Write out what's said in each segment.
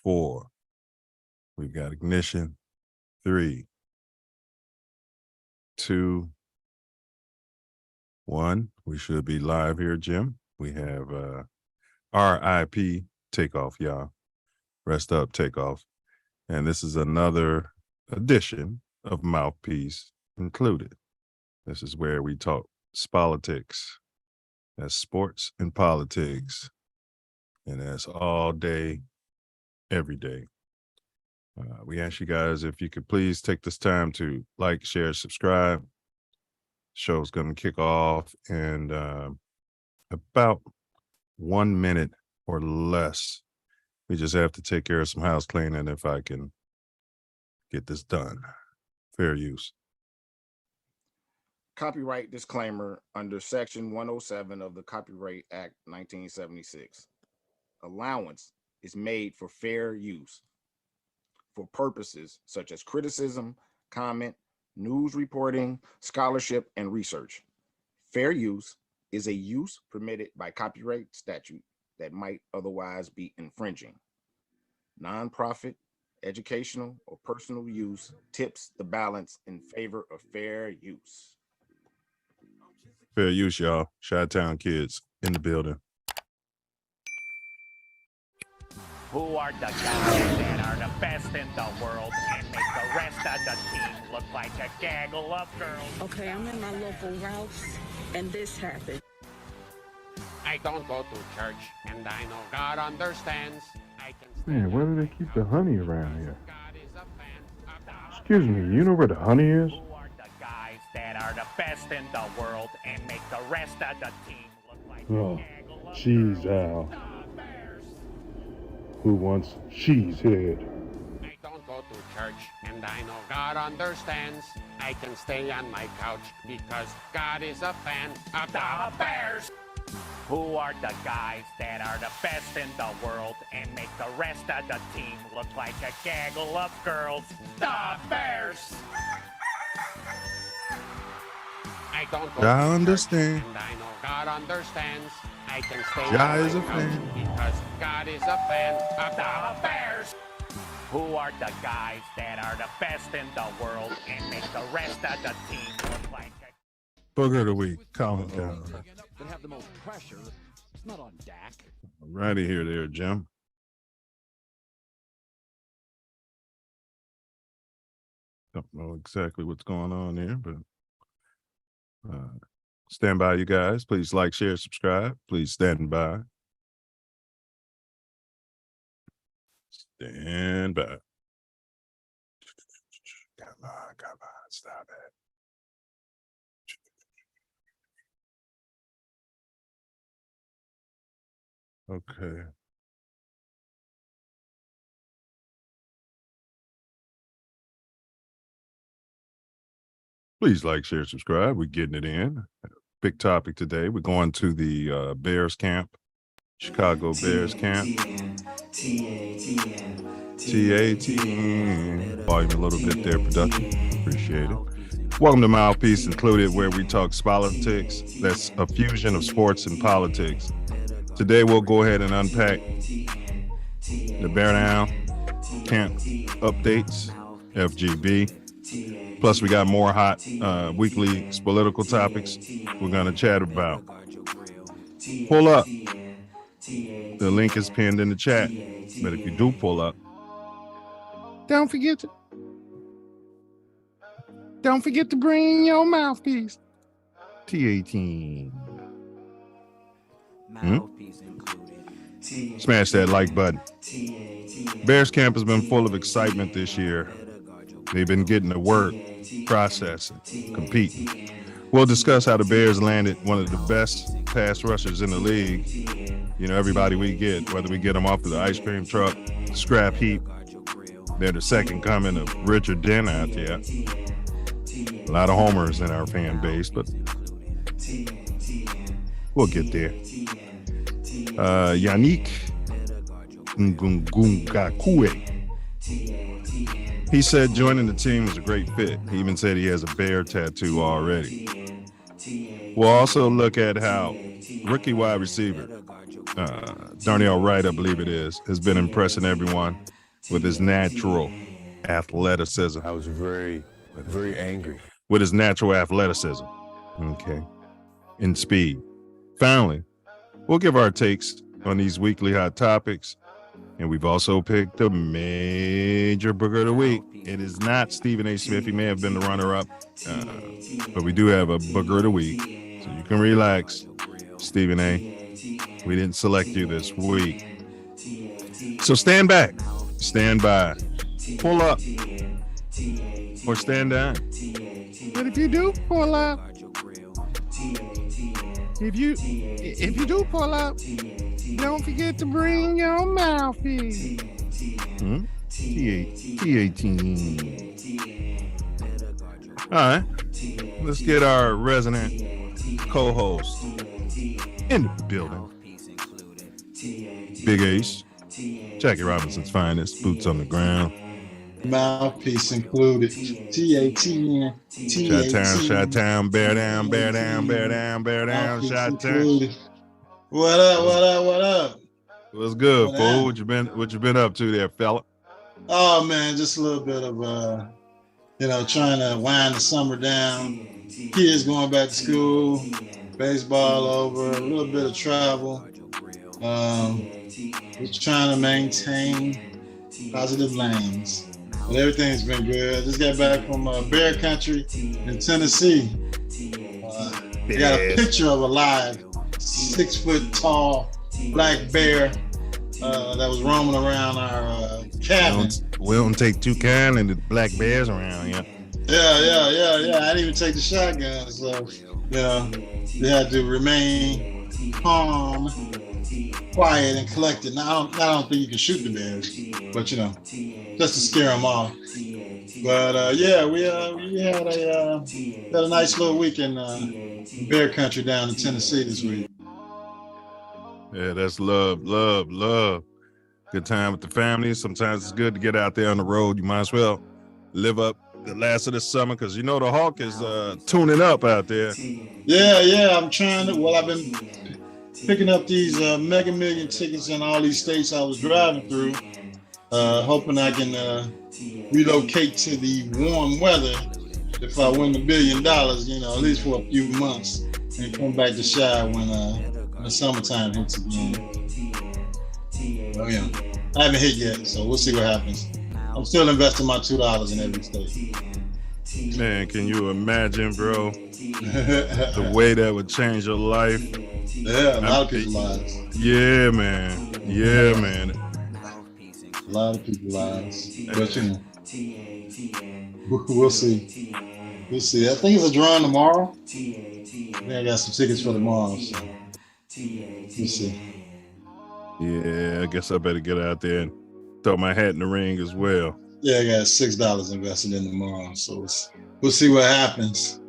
4. We've got ignition. 3, 2, 1. We should be live here, Jim. We have RIP takeoff, y'all. Rest up, takeoff. And this is another edition of Mouthpiece Included. This is where we talk politics. That's sports and politics. And that's all day, every day. We ask you guys if you could please take this time to like, share, subscribe. Show's going to kick off in about 1 minute or less. We just have to take care of some house cleaning if I can get this done. Fair use. Copyright disclaimer under Section 107 of the Copyright Act 1976. Allowance is made for fair use for purposes such as criticism, comment, news reporting, scholarship, and research. Fair use is a use permitted by copyright statute that might otherwise be infringing. Nonprofit, educational, or personal use tips the balance in favor of fair use. Fair use, y'all. Chi-Town kids in the building. Who are the guys that are the best in the world and make the rest of the team look like a gaggle of girls? Okay, I'm in my local Ralph's, and this happened. I don't go to church, and I know God understands. I can Man, where do they keep the honey around here? God is a fan of the Excuse me, you know where the honey is? Who are the guys that are the best in the world and make the rest of the team look like Oh, a gaggle of jeez, girls? Al. The Bears. Who wants cheese head? I don't go to church, and I know God understands. I can stay on my couch because God is a fan of the Bears. Who are the guys that are the best in the world and make the rest of the team look like a gaggle of girls? The Bears. I don't go I to understand. church, and I know God understands. I can stay Ja on is my a couch fan. because God is a fan of The Bears. Who are the guys that are the best in the world and make the rest of the team look like a... Booger of the week. Colin Coward. That have the most pressure. It's not on Dak. Righty here, there, Jim. Don't know exactly what's going on here, but stand by, you guys. Please like, share, subscribe. Please stand by. Stand by. Come on, stop it. Okay. Please like, share, subscribe. We're getting it in. Big topic today. We're going to the Bears camp, Chicago Bears camp. TATN. Volume a little bit there, production. Appreciate it. Welcome to Mouthpiece Included, where we talk politics. That's a fusion of sports and politics. Today, we'll go ahead and unpack the Bear Down camp updates, FGB. Plus, we got more hot weekly political topics we're going to chat about. Pull up. The link is pinned in the chat. But if you do pull up, don't forget to bring your mouthpiece. T18. Smash that like button. Bears camp has been full of excitement this year. They've been getting to work, processing, competing. We'll discuss how the Bears landed one of the best pass rushers in the league. You know, everybody we get, whether we get them off of the ice cream truck, scrap heap, they're the second coming of Richard Dent out there. A lot of homers in our fan base, but we'll get there. Yannick Ngungakwe. He said joining the team was a great fit. He even said he has a bear tattoo already. We'll also look at how rookie wide receiver Darnell Wright, I believe it is, has been impressing everyone with his natural athleticism. I was very angry. With his natural athleticism. Okay. And speed. Finally, we'll give our takes on these weekly hot topics. And we've also picked a major booger of the week. It is not Stephen A. Smith. He may have been the runner-up. But we do have a booger of the week. So you can relax, Stephen A. We didn't select you this week. So stand back, stand by, pull up, or stand down. But if you do pull up, if you do pull up, don't forget to bring your mouthpiece. T-18. All right, let's get our resident co-host in the building. Big Ace, Jackie Robinson's finest, boots on the ground. Mouthpiece included. TATN. Shot-town, bear down, bear down, bear down, bear down, shot-town. What up? What's good, fool? What you been up to there, fella? Oh man, just a little bit of trying to wind the summer down. Kids going back to school, baseball over, a little bit of travel. Just trying to maintain positive lanes. But everything's been good. I just got back from bear country in Tennessee. We got a picture of a live 6 foot tall black bear that was roaming around our cabin. We don't take too kindly to black bears around here. Yeah. I didn't even take the shotgun, so they had to remain calm, quiet, and collected. Now I don't think you can shoot the bears, but just to scare them off. But we had a nice little week in bear country down in Tennessee this week. Yeah, that's love. Good time with the family. Sometimes it's good to get out there on the road. You might as well live up the last of the summer because the Hawk is tuning up out there. Yeah. I'm trying to. Well, I've been picking up these Mega Million tickets in all these states I was driving through, hoping I can relocate to the warm weather if I win $1 billion, at least for a few months, and come back to Shy when the summertime hits again. Oh yeah, I haven't hit yet, so we'll see what happens. I'm still investing my $2 in every state. Man, can you imagine, bro, the way that would change your life? Yeah, a lot of people's lives. Yeah, man. A lot of people's lives. But we'll see. I think it's a drawing tomorrow. I think I got some tickets for tomorrow, so we'll see. Yeah, I guess I better get out there and throw my hat in the ring as well. Yeah, I got $6 invested in tomorrow, so we'll see what happens.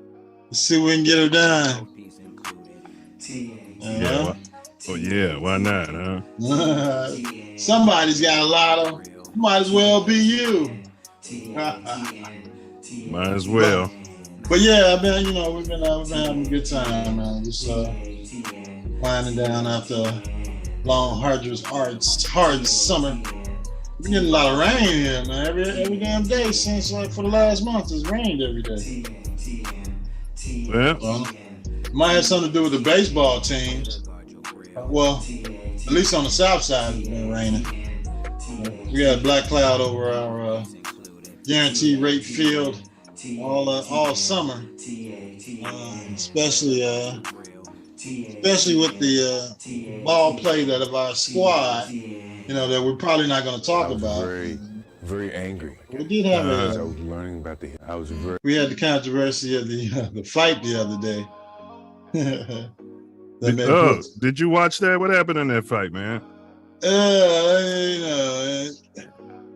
Let's see if we can get her done. Why not, huh? Somebody's got a lotto. Might as well be you. Might as well. But yeah, man, we've been having a good time, man. Just winding down after a long, hard summer. We're getting a lot of rain here, man. Every damn day since for the last month, it's rained every day. Well, might have something to do with the baseball teams. Well, at least on the south side, it's been raining. We had a black cloud over our guaranteed rate field all summer, especially with the ball play that of our squad, that we're probably not going to talk about. Very angry. We did have I was learning about we had the controversy of the fight the other day. Did you watch that? What happened in that fight, man?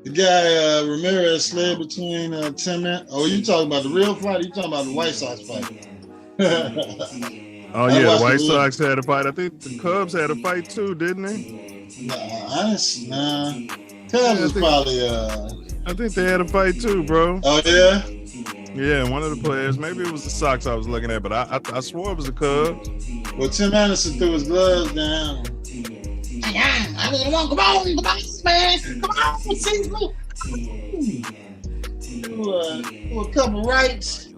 The guy Ramirez slid between 10 minutes. Oh, you talking about the real fight? Or you talking about the White Sox fight? Oh yeah, the White Sox had a fight. I think the Cubs had a fight too, didn't they? Nah. Cubs was probably. I think they had a fight too, bro. Oh yeah. Yeah, one of the players. Maybe it was the Sox I was looking at, but I swore it was the Cubs. Well, Tim Anderson threw his gloves down. Come on, man. Come on, Silver. A couple rights.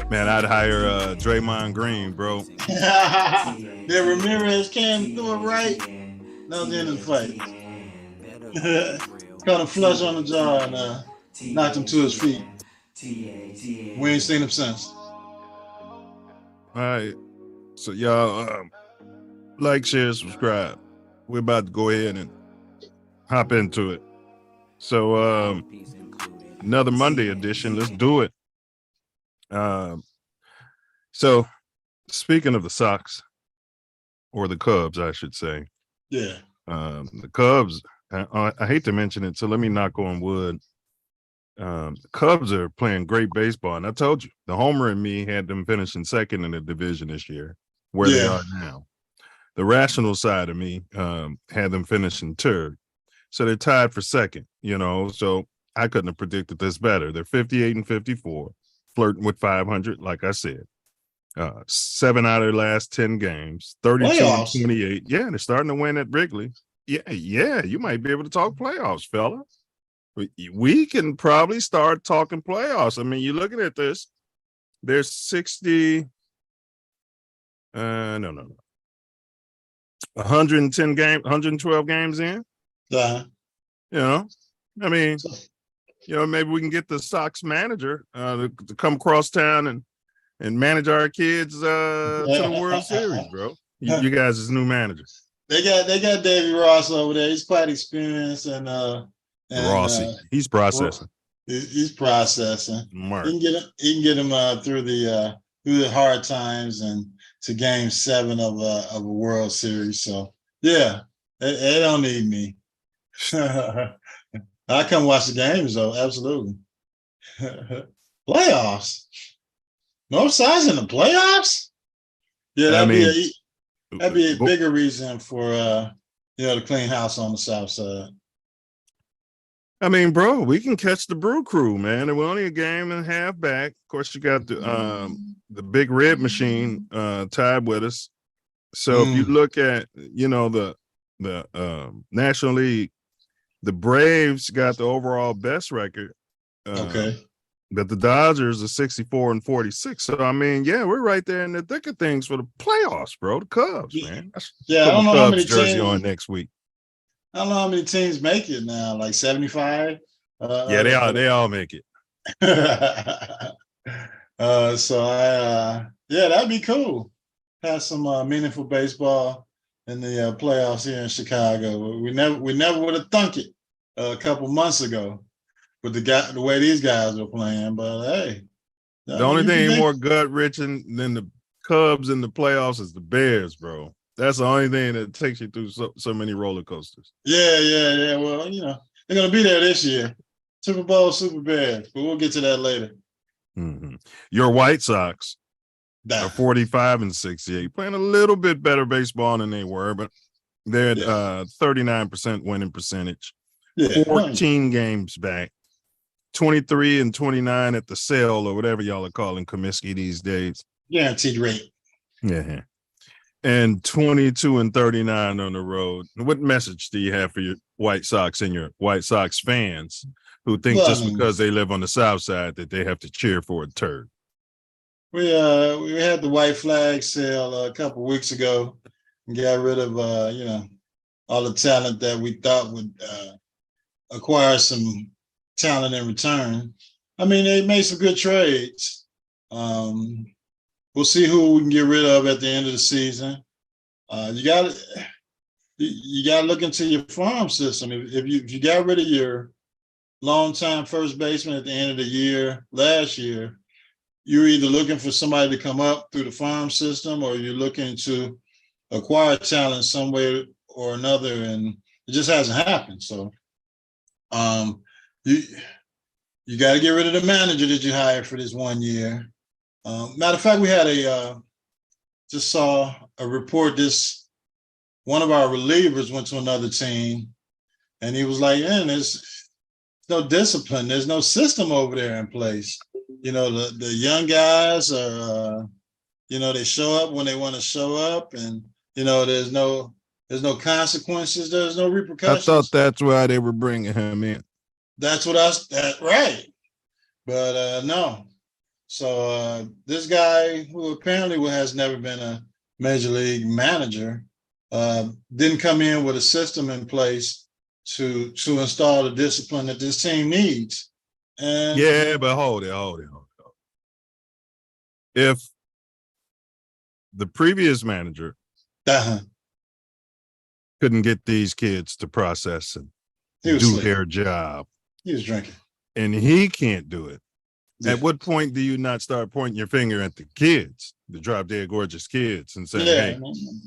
Man, I'd hire Draymond Green, bro. Then Ramirez came through it right. That was the end of the fight. Caught him flush on the jaw and knocked him to his feet. We ain't seen him since. All right. So y'all like, share, subscribe. We're about to go ahead and hop into it. So another Monday edition. Let's do it. So speaking of the Sox, or the Cubs, I should say. Yeah. The Cubs, I hate to mention it, so let me knock on wood. The Cubs are playing great baseball, and I told you, the homer in me had them finishing second in the division this year, where they are now. The rational side of me had them finishing third. So they're tied for second, so I couldn't have predicted this better. They're 58 and 54, flirting with 500, like I said. 7 out of their last 10 games, 32 and 28. Yeah, they're starting to win at Wrigley. Yeah, you might be able to talk playoffs, fella. We can probably start talking playoffs. I mean, you're looking at this. There's 60. No. 110 games, 112 games in. Yeah. I mean, maybe we can get the Sox manager to come across town and manage our kids to the World Series, bro. You guys is new managers. They got Davey Ross over there. He's quite experienced and Rossi. He's processing. He's processing. Mark. He can get him through the hard times and to Game 7 of a World Series. So yeah, they don't need me. I come watch the games though. Absolutely. Playoffs. North Side's in the playoffs. Yeah, that'd be a bigger reason for to clean house on the South Side. I mean, bro, we can catch the Brew Crew, man. And we're only a game and a half back. Of course, you got the Big Red Machine tied with us. So if you look at the National League, the Braves got the overall best record. Okay. But the Dodgers are 64 and 46. So I mean, yeah, we're right there in the thick of things for the playoffs, bro. The Cubs, man. Yeah, I don't know how many jersey teams on next week. I don't know how many teams make it now, like 75. Yeah, they all make it. That'd be cool. Have some meaningful baseball in the playoffs here in Chicago. We never would have thunk it a couple months ago with the way these guys were playing. But hey, the only thing more gut wrenching than the Cubs in the playoffs is the Bears, bro. That's the only thing that takes you through so many roller coasters. Yeah. Well, they're gonna be there this year. Super Bowl, Super Bears, but we'll get to that later. Mm-hmm. Your White Sox are 45 and 68, playing a little bit better baseball than they were, but they're at 39% winning percentage. 14 games back, 23 and 29 at the sale, or whatever y'all are calling Comiskey these days. Guaranteed rate. Yeah. And 22 and 39 on the road. What message do you have for your White Sox and your White Sox fans who think because they live on the South Side that they have to cheer for a turd? We had the white flag sale a couple weeks ago and got rid of all the talent that we thought would acquire some talent in return. I mean, they made some good trades. We'll see who we can get rid of at the end of the season. You got to look into your farm system. If you got rid of your longtime first baseman at the end of the year last year, you're either looking for somebody to come up through the farm system, or you're looking to acquire talent some way or another, and it just hasn't happened. So, you got to get rid of the manager that you hired for this 1 year. Matter of fact, we had just saw a report. One of our relievers went to another team, and he was like, "Man, there's no discipline. There's no system over there in place. The young guys are, They show up when they want to show up, and there's no consequences. There's no I repercussions. thought that's why they were bringing him in. That's what right. But no. So this guy, who apparently has never been a major league manager, didn't come in with a system in place to install the discipline that this team needs. And Yeah, but hold it. If the previous manager couldn't get these kids to process and do sleeping. their job, He was drinking. and he can't do it, Yeah. at what point do you not start pointing your finger at the kids, the drop dead gorgeous kids, and saying, hey,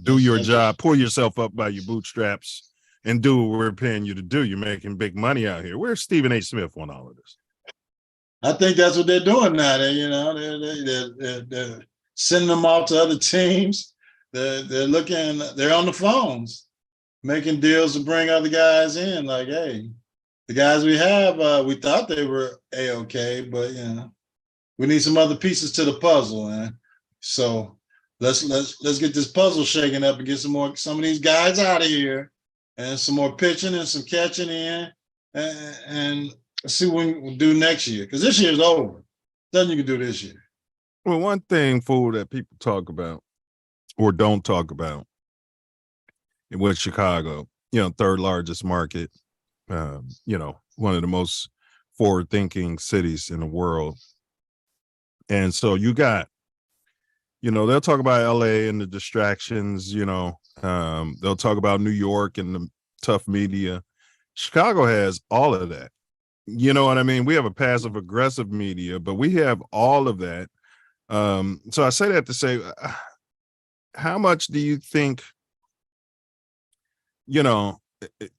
do your job, pull yourself up by your bootstraps, and do what we're paying you to do? You're making big money out here. Where's Stephen A. Smith on all of this? I think that's what they're doing now. They're sending them off to other teams. They're on the phones, making deals to bring other guys in. Like, hey, the guys we have, we thought they were A-okay, but we need some other pieces to the puzzle, man. So let's get this puzzle shaken up and get some of these guys out of here, and some more pitching and some catching in, and see what we can do next year, because this year's over. Nothing you can do this year. Well, one thing, fool, that people talk about or don't talk about with Chicago, third largest market, one of the most forward-thinking cities in the world. And so you got, they'll talk about LA and the distractions, they'll talk about New York and the tough media. Chicago has all of that. You know what I mean? We have a passive aggressive media, but we have all of that. So I say that to say, how much do you think,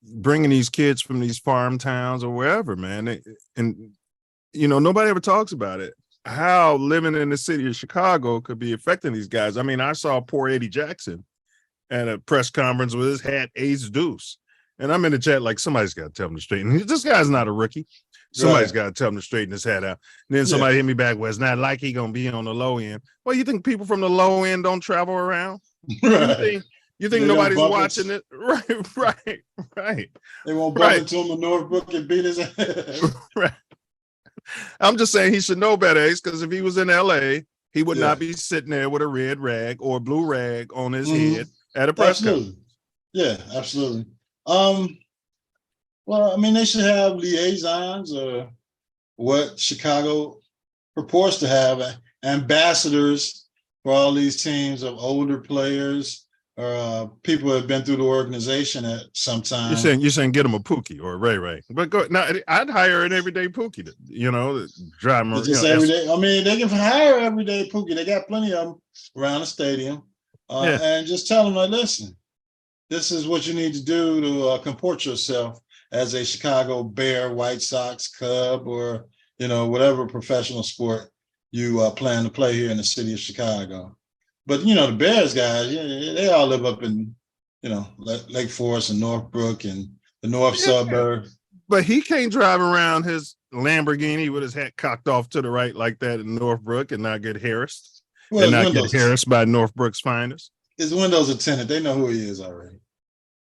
bringing these kids from these farm towns or wherever, man, and nobody ever talks about it, how living in the city of Chicago could be affecting these guys. I mean, I saw poor Eddie Jackson at a press conference with his hat ace deuce. And I'm in the chat like, somebody's got to tell him to straighten. This guy's not a rookie. Somebody's got to tell him to straighten his hat out. And then somebody hit me back, well, it's not like he going to be on the low end. Well, you think people from the low end don't travel around? Right. You think nobody's watching it? Right. They won't bump into him in Northbrook and beat his ass. Right. I'm just saying he should know better, Ace, because if he was in LA, he would not be sitting there with a red rag or a blue rag on his head at a press conference. Yeah, absolutely. Well, I mean, they should have liaisons, or what Chicago purports to have, ambassadors for all these teams of older players or people who have been through the organization at some time. You're saying get them a Pookie or a Ray Ray, but go now. I'd hire an everyday Pookie to drive them. Everyday. I mean, they can hire everyday Pookie. They got plenty of them around the stadium, and just tell them, like, listen, this is what you need to do to comport yourself as a Chicago Bear, White Sox, Cub, or whatever professional sport you plan to play here in the city of Chicago. But the Bears guys, they all live up in Lake Forest and Northbrook and the north suburbs. But he can't drive around his Lamborghini with his hat cocked off to the right like that in Northbrook and not get harassed. Well, and not get harassed by Northbrook's finest. His windows are tinted. They know who he is already.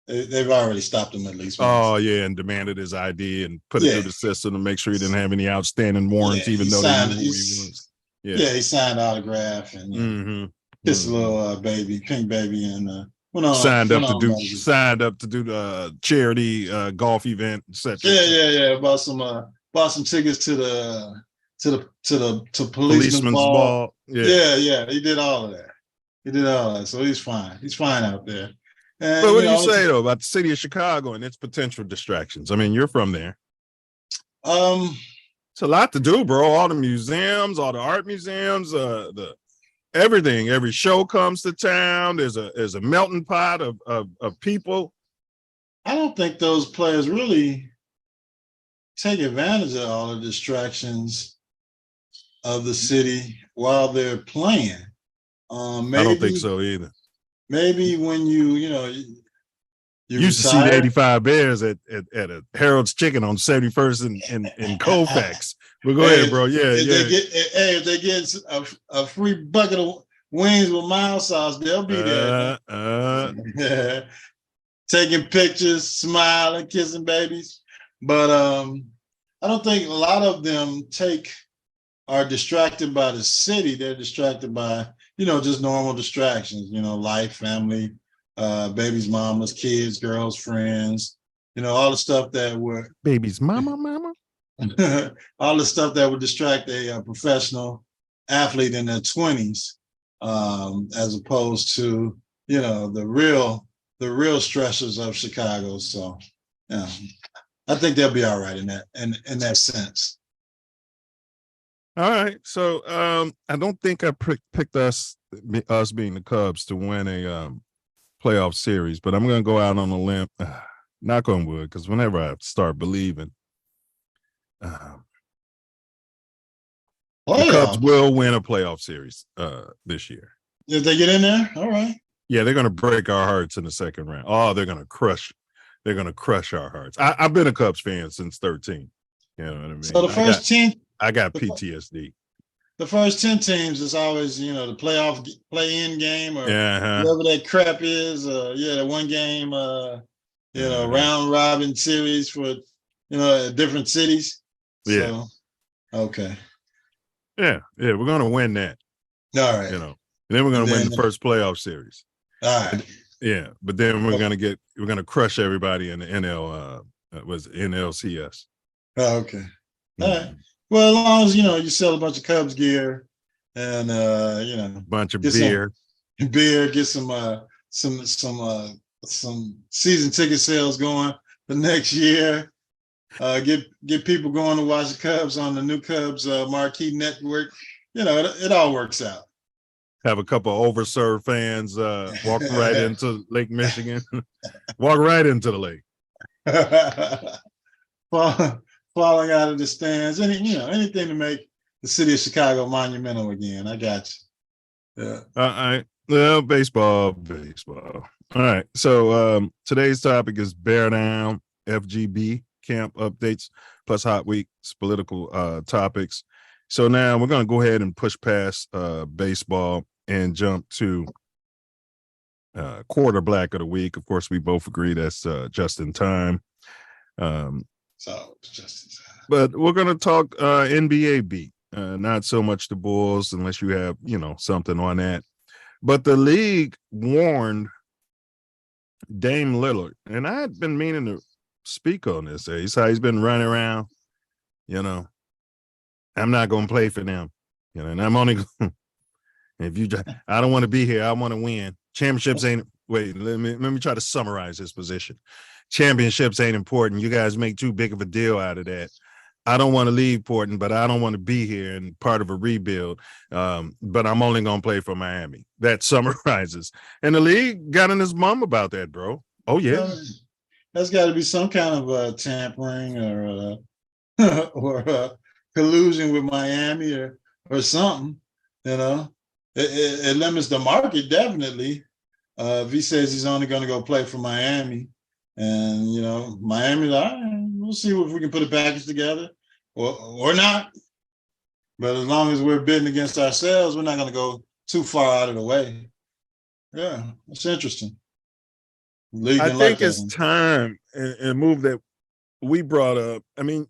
They've already stopped him at least once. Oh, yeah, and demanded his ID and put it through the system to make sure he didn't have any outstanding warrants, even though they knew who he was. Yeah, he signed autograph and kissed a little baby, pink baby, and signed up to do the charity golf event, etc. Yeah. Bought some tickets to policeman's ball. Yeah. He did all of that. So he's fine. He's fine out there. And, but what do you say though about the city of Chicago and its potential distractions? I mean, you're from there. It's a lot to do, bro. All the museums, all the art museums, the everything. Every show comes to town. There's a melting pot of people. I don't think those players really take advantage of all the distractions of the city while they're playing. I don't think so either. Maybe when you used to see the 85 Bears at a Harold's Chicken on 71st and Colfax. But go ahead, bro. If they get a free bucket of wings with mild sauce, they'll be there. Taking pictures, smiling, kissing babies. But I don't think a lot of them are distracted by the city. They're distracted by, just normal distractions, life, family, babies, mamas, kids, girls, friends, all the stuff that were babies, mama. all the stuff that would distract a professional athlete in their 20s, as opposed to, the real stressors of Chicago. So, yeah, I think they'll be all right in that sense. All right. So I don't think I picked us being the Cubs to win a playoff series, but I'm going to go out on a limb, knock on wood, because whenever I start believing, the Cubs will win a playoff series this year. If they get in there, all right. Yeah, they're going to break our hearts in the second round. Oh, they're going to crush our hearts. I've been a Cubs fan since 13. You know what I mean? So the first 10, I got PTSD. The first 10 teams is always, the play-in game or whatever that crap is. The one game, round robin series for, different cities. Yeah. So, okay. Yeah, we're going to win that. All right. And then we're going to win the first playoff series. All right. Yeah, but then we're going to crush everybody in the NLCS. Oh, okay. All right. Well, as long as you sell a bunch of Cubs gear and a bunch of beer, get some season ticket sales going the next year. Get people going to watch the Cubs on the new Cubs marquee network. It all works out. Have a couple of overserved fans walk right into Lake Michigan, walk right into the lake. Falling out of the stands, anything to make the city of Chicago monumental again. I got you. Yeah. All right. Well, baseball. All right. So today's topic is Bear Down, FGB camp updates, plus Hot Week's political topics. So now we're going to go ahead and push past baseball and jump to quarter black of the week. Of course, we both agree that's just in time. But we're going to talk NBA beat, not so much the Bulls, unless you have, something on that. But the league warned Dame Lillard, and I had been meaning to speak on this. He's how he's been running around, I'm not going to play for them, and I'm only I don't want to be here. I want to win. Championships ain't. Wait, let me try to summarize this position. Championships ain't important. You guys make too big of a deal out of that. I don't want to leave Portland, but I don't want to be here and part of a rebuild. But I'm only going to play for Miami. That summarizes. And the league got in his mum about that, bro. Oh, yeah. That's got to be some kind of tampering or collusion with Miami or something, It limits the market, definitely. If he says he's only going to go play for Miami, and Miami's all right, we'll see if we can put a package together or not. But as long as we're bidding against ourselves, we're not going to go too far out of the way. Yeah, it's interesting. I think it's time and move that we brought up. I mean,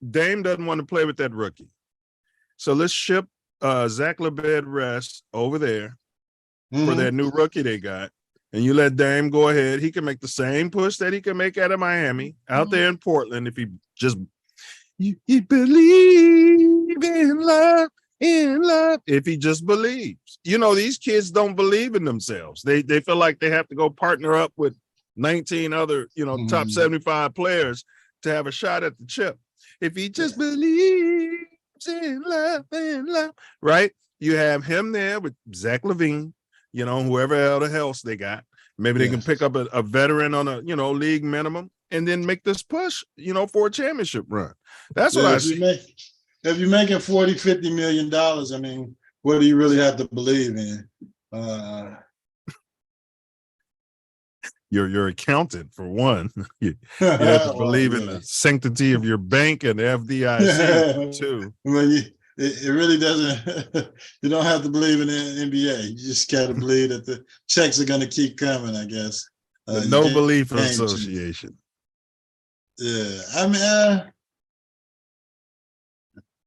Dame doesn't want to play with that rookie, so let's ship Zach LeBed over there for that new rookie they got, and you let Dame go ahead. He can make the same push that he can make out of Miami out there in Portland if he just he believe in love. If he just believes. These kids don't believe in themselves. They feel like they have to go partner up with 19 other top 75 players to have a shot at the chip. If he just believes in love, right? You have him there with Zach LaVine, whoever else they got. Maybe they can pick up a veteran on a, league minimum and then make this push, for a championship run. That's what I see. If you're making $40, $50 million, I mean, what do you really have to believe in? Your accountant, for one. You have to believe in the sanctity of your bank and the FDIC, too. When it really doesn't. You don't have to believe in the NBA. You just got to believe that the checks are going to keep coming, I guess. The You no can't- belief can't change. association. Yeah, I mean,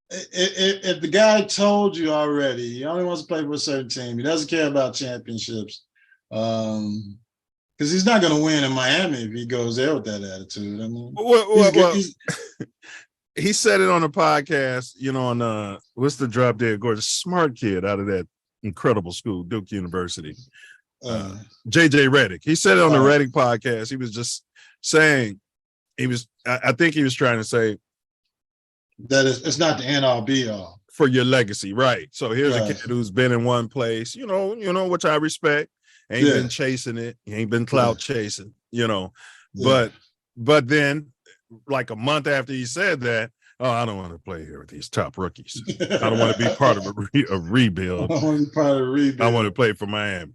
if the guy told you already, he only wants to play for a certain team, he doesn't care about championships, because he's not going to win in Miami if he goes there with that attitude. I mean, he's- He said it on a podcast, you know, on what's the drop dead gorgeous smart kid out of that incredible school, Duke University. JJ Redick. He said it on the Redick podcast. He was just saying I think he was trying to say that it's not the end all be all for your legacy, right? So here's Right. a kid who's been in one place, you know, which I respect. Ain't Yeah. been chasing it. He ain't been clout chasing, you know. Yeah. But then, like a month after he said that, oh, I don't want to play here with these top rookies. I don't want to be part of a rebuild. I want to be part of a rebuild. I want to play for Miami.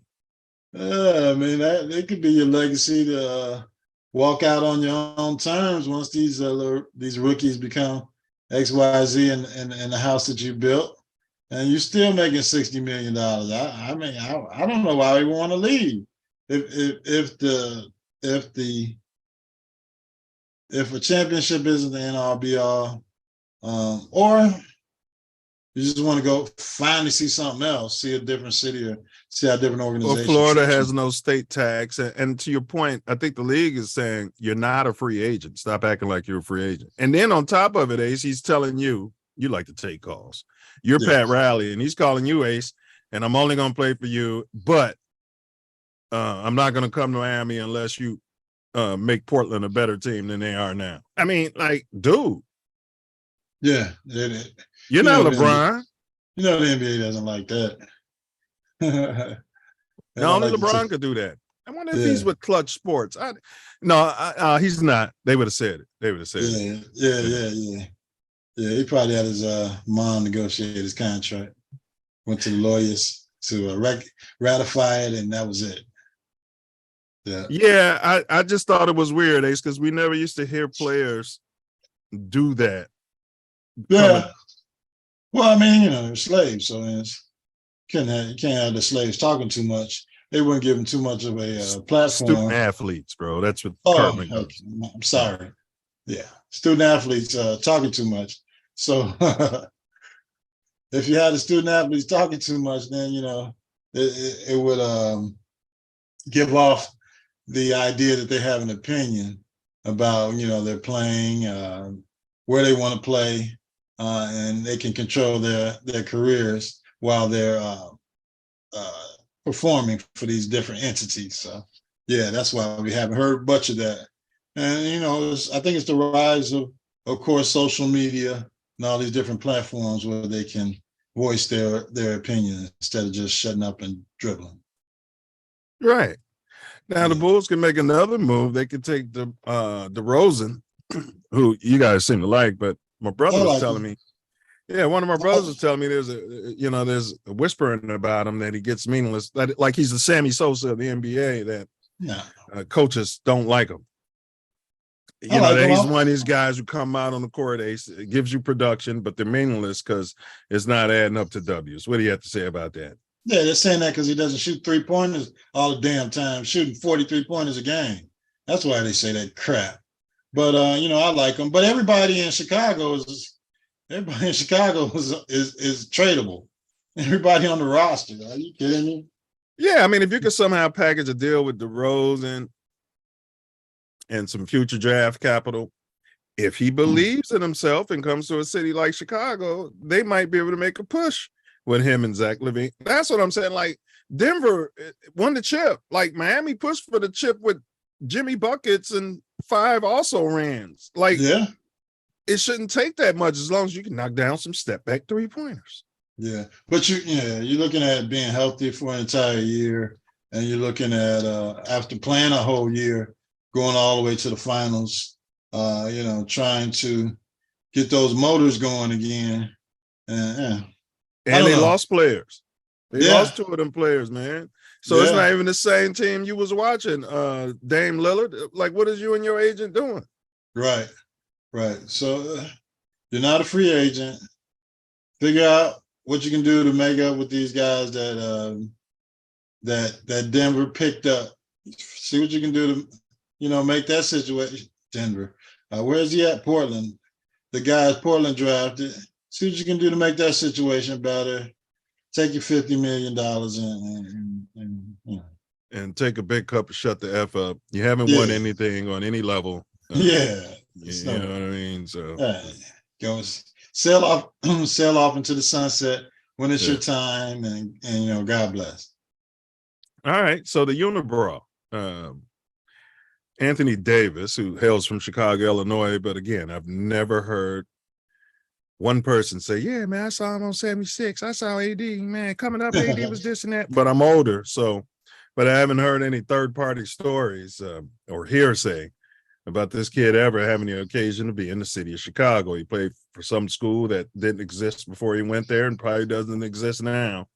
I mean, it could be your legacy to walk out on your own terms once these rookies become XYZ in the house that you built, and you're still making $60 million. I mean, I don't know why we want to leave. If a championship isn't the end all be all, or you just want to go finally see something else, see a different city or see how different Well, organizations. Florida has no state tax. And to your point, I think the league is saying you're not a free agent. Stop acting like you're a free agent. And then on top of it, Ace, he's telling you like to take calls. You're Pat Riley, and he's calling you Ace, and I'm only going to play for you, but I'm not going to come to Miami unless you make Portland a better team than they are now. I mean, like, dude. Yeah. You're not LeBron. You know the NBA doesn't like that. Only LeBron could do that. I wonder if he's with Clutch Sports. No, he's not. They would have said it. Yeah. He probably had his mom negotiate his contract. Went to the lawyers to ratify it, and that was it. Yeah, I just thought it was weird, Ace, because we never used to hear players do that. Yeah. Well, I mean, they're slaves, so you can't have the slaves talking too much. They wouldn't give them too much of a platform. Student athletes, bro. That's what Cartman goes. I'm sorry. Yeah, student athletes talking too much. So if you had the student athletes talking too much, then it would give off the idea that they have an opinion about their playing, where they want to play, and they can control their careers while they're performing for these different entities. So yeah, that's why we haven't heard much of that. And I think it's the rise of course, social media and all these different platforms where they can voice their opinion instead of just shutting up and dribbling. Right. Now the Bulls can make another move. They could take the DeRozan, who you guys seem to like, but my brother was telling me. Yeah, one of my brothers was telling me there's a whispering about him that he gets meaningless, that like he's the Sammy Sosa of the NBA, that coaches don't like him. That he's one of these guys who come out on the court, Ace, it gives you production, but they're meaningless because it's not adding up to W's. What do you have to say about that? Yeah, they're saying that because he doesn't shoot 3-pointers all the damn time, shooting 43 pointers a game. That's why they say that crap. But I like him. But everybody in Chicago is tradable. Everybody on the roster. Are you kidding me? Yeah, I mean, if you could somehow package a deal with DeRozan and some future draft capital, if he believes in himself and comes to a city like Chicago, they might be able to make a push with him and Zach LaVine. That's what I'm saying. Like, Denver won the chip. Like, Miami pushed for the chip with Jimmy Buckets and 5 also rans. Like, it shouldn't take that much as long as you can knock down some step back 3-pointers. Yeah, but you're looking at being healthy for an entire year, and you're looking at after playing a whole year, going all the way to the finals, trying to get those motors going again. And they lost players. They lost 2 of them players, man. So it's not even the same team you was watching. Dame Lillard. Like, what is you and your agent doing? Right. So you're not a free agent. figure out what you can do to make up with these guys that Denver picked up. See what you can do to, make that situation. Denver, where's he at? Portland. The guys Portland drafted. See what you can do to make that situation better. Take your $50 million and take a big cup and shut the F up. You haven't won anything on any level. You know what I mean? So go sell off into the sunset when it's your time, and God bless. All right. So the unibrow, Anthony Davis, who hails from Chicago, Illinois, but again, I've never heard one person say, yeah, man, I saw him on 76. I saw AD, man, coming up, AD was this and that. But I'm older, but I haven't heard any third-party stories or hearsay about this kid ever having the occasion to be in the city of Chicago. He played for some school that didn't exist before he went there and probably doesn't exist now.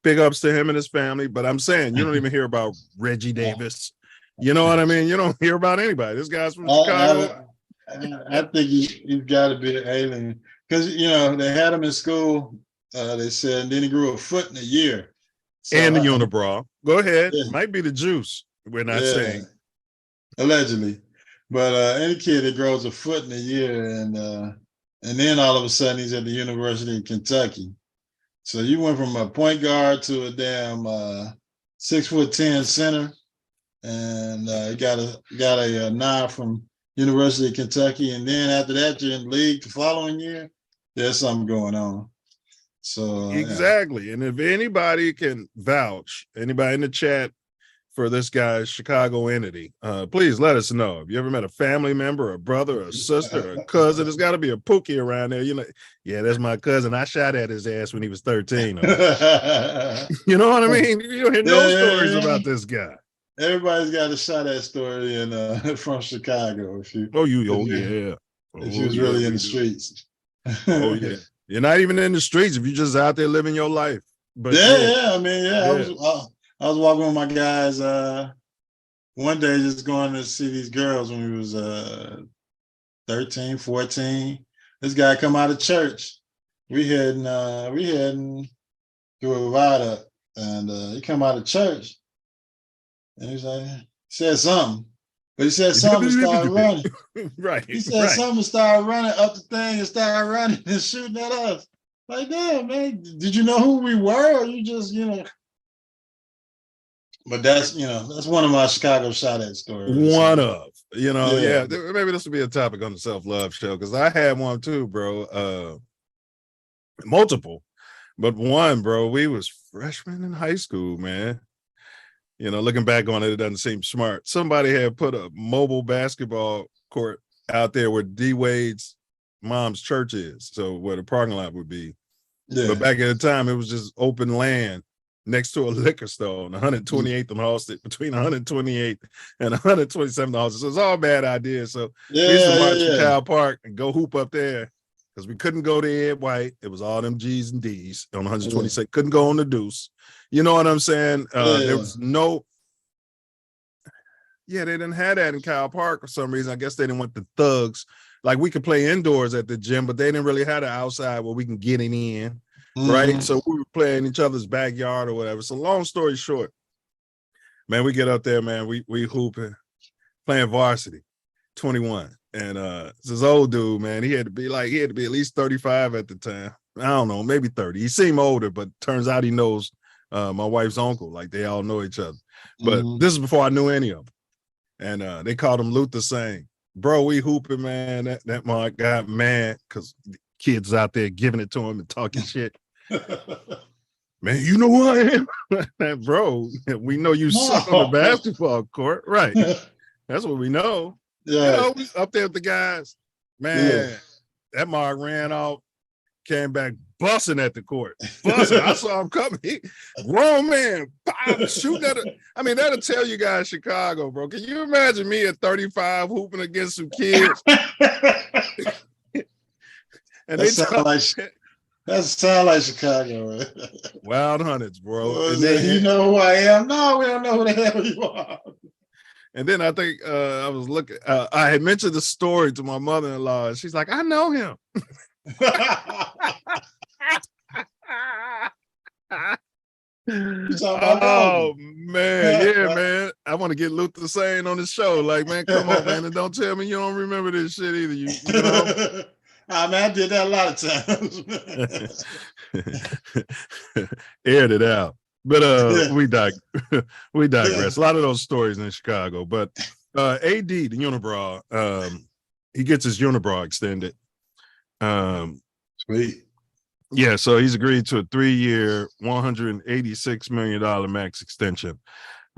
Big ups to him and his family, but I'm saying you don't even hear about Reggie Davis. You know what I mean? You don't hear about anybody. This guy's from Chicago. I think he's got to be an alien because, they had him in school, they said, and then he grew a foot in a year. So, and the unibrow. Go ahead. Might be the juice. We're not saying. Allegedly. But any kid that grows a foot in a year and then all of a sudden he's at the University of Kentucky. So you went from a point guard to a damn 6'10" center, and you got a nod from University of Kentucky, and then after that you're in the league the following year. There's something going on. So exactly, and if anybody can vouch, anybody in the chat for this guy's Chicago entity, please let us know. If you ever met a family member, a brother, a sister, a cousin, there's got to be a Pookie around there. Yeah, that's my cousin. I shot at his ass when he was 13. You know what I mean? You don't hear no stories about this guy. Everybody's got a shot at story from Chicago. If you was really in the streets. Oh yeah, you're not even in the streets if you're just out there living your life. But I was walking with my guys one day, just going to see these girls when we was 13, 14. This guy come out of church. We heading through a viaduct, and he come out of church, and he said something, but he said something and started running. Right. He said something and started running up the thing and started running and shooting at us. Like, damn, man, did you know who we were, or you just, But that's one of my Chicago shot at stories. Maybe this will be a topic on the self-love show, because I had one too, bro. Multiple, but one, bro. We was freshmen in high school, man. Looking back on it, it doesn't seem smart. Somebody had put a mobile basketball court out there where D Wade's mom's church is, so where the parking lot would be. Yeah. But back at the time, it was just open land next to a liquor store on 128th and Halsted, between 128th and 127th and Halsted. So it's all bad ideas. So we used to march to Cal Park and go hoop up there because we couldn't go to Ed White. It was all them G's and D's on 126th. Couldn't go on the Deuce. You know what I'm saying? There was they didn't have that in Cal Park for some reason. I guess they didn't want the thugs. Like, we could play indoors at the gym, but they didn't really have the outside where we can get it in. Right. So we were playing each other's backyard or whatever. So long story short, man, we get up there, man. We hooping, playing varsity, 21. And this old dude, man, he had to be at least 35 at the time. I don't know, maybe 30. He seemed older, but turns out he knows my wife's uncle. Like, they all know each other. But this is before I knew any of them. And they called him Luther Sane. Bro, we hooping, man. That Mark got mad because kids out there giving it to him and talking shit. Man, you know who I am? Bro, we know you suck on the basketball court. Right. That's what we know. Yeah. We up there with the guys. Man, that Mark ran off, came back busting at the court. Busting. I saw him coming. Grown man, shooting at it. I mean, that'll tell you guys Chicago, bro. Can you imagine me at 35 hooping against some kids? And that sound like Chicago, man. Wild Hundreds, bro. You know who I am? No, we don't know who the hell you are. And then I think I was looking. I had mentioned the story to my mother-in-law, and she's like, "I know him." You talking about Oh Kobe? man, yeah, man. I want to get Luther saying on the show. Like, man, come on, man. And don't tell me you don't remember this shit either. You know. I mean, I did that a lot of times. Aired it out. But we digress. A lot of those stories in Chicago. But AD, the unibrow, he gets his unibrow extended. Sweet. Yeah, so he's agreed to a 3-year, $186 million max extension.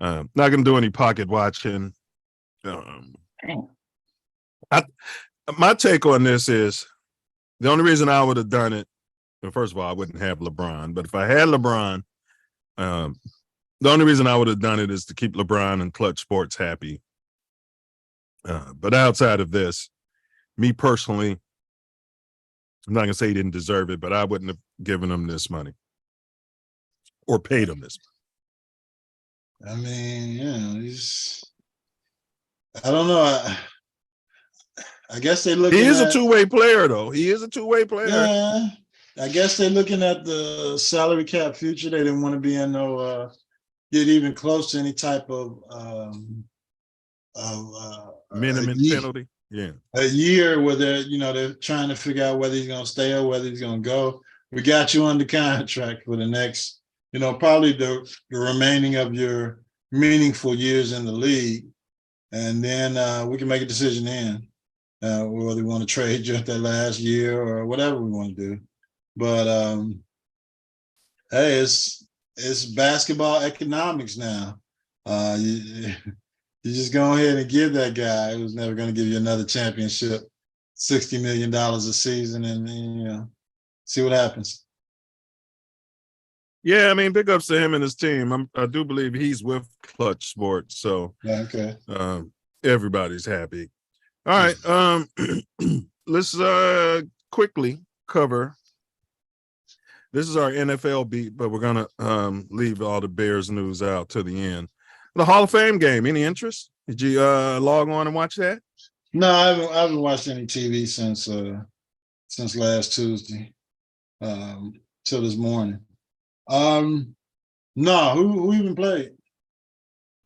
Not going to do any pocket watching. My take on this is the only reason I would have done it, well, first of all, I wouldn't have LeBron. But if I had LeBron, the only reason I would have done it is to keep LeBron and Clutch Sports happy. But outside of this, me personally, I'm not going to say he didn't deserve it, but I wouldn't have given him this money or paid him this money. I mean, I don't know. I guess they're looking. He is a two-way player, though. He is a two-way player. Yeah, I guess they're looking at the salary cap future. They didn't want to be in get even close to any type of minimum penalty. Yeah, a year where they're trying to figure out whether he's going to stay or whether he's going to go. We got you under contract for the next, probably the remaining of your meaningful years in the league, and then we can make a decision then whether we want to trade you at that last year or whatever we want to do. But hey, it's basketball economics now. You just go ahead and give that guy who's never going to give you another championship $60 million a season, and see what happens. Yeah, I mean, big ups to him and his team. I do believe he's with Clutch Sports, so okay. Everybody's happy. All right, let's quickly cover. This is our NFL beat, but we're gonna leave all the Bears news out to the end. The Hall of Fame game. Any interest? Did you log on and watch that? No, I haven't watched any TV since last Tuesday till this morning. No, who even played?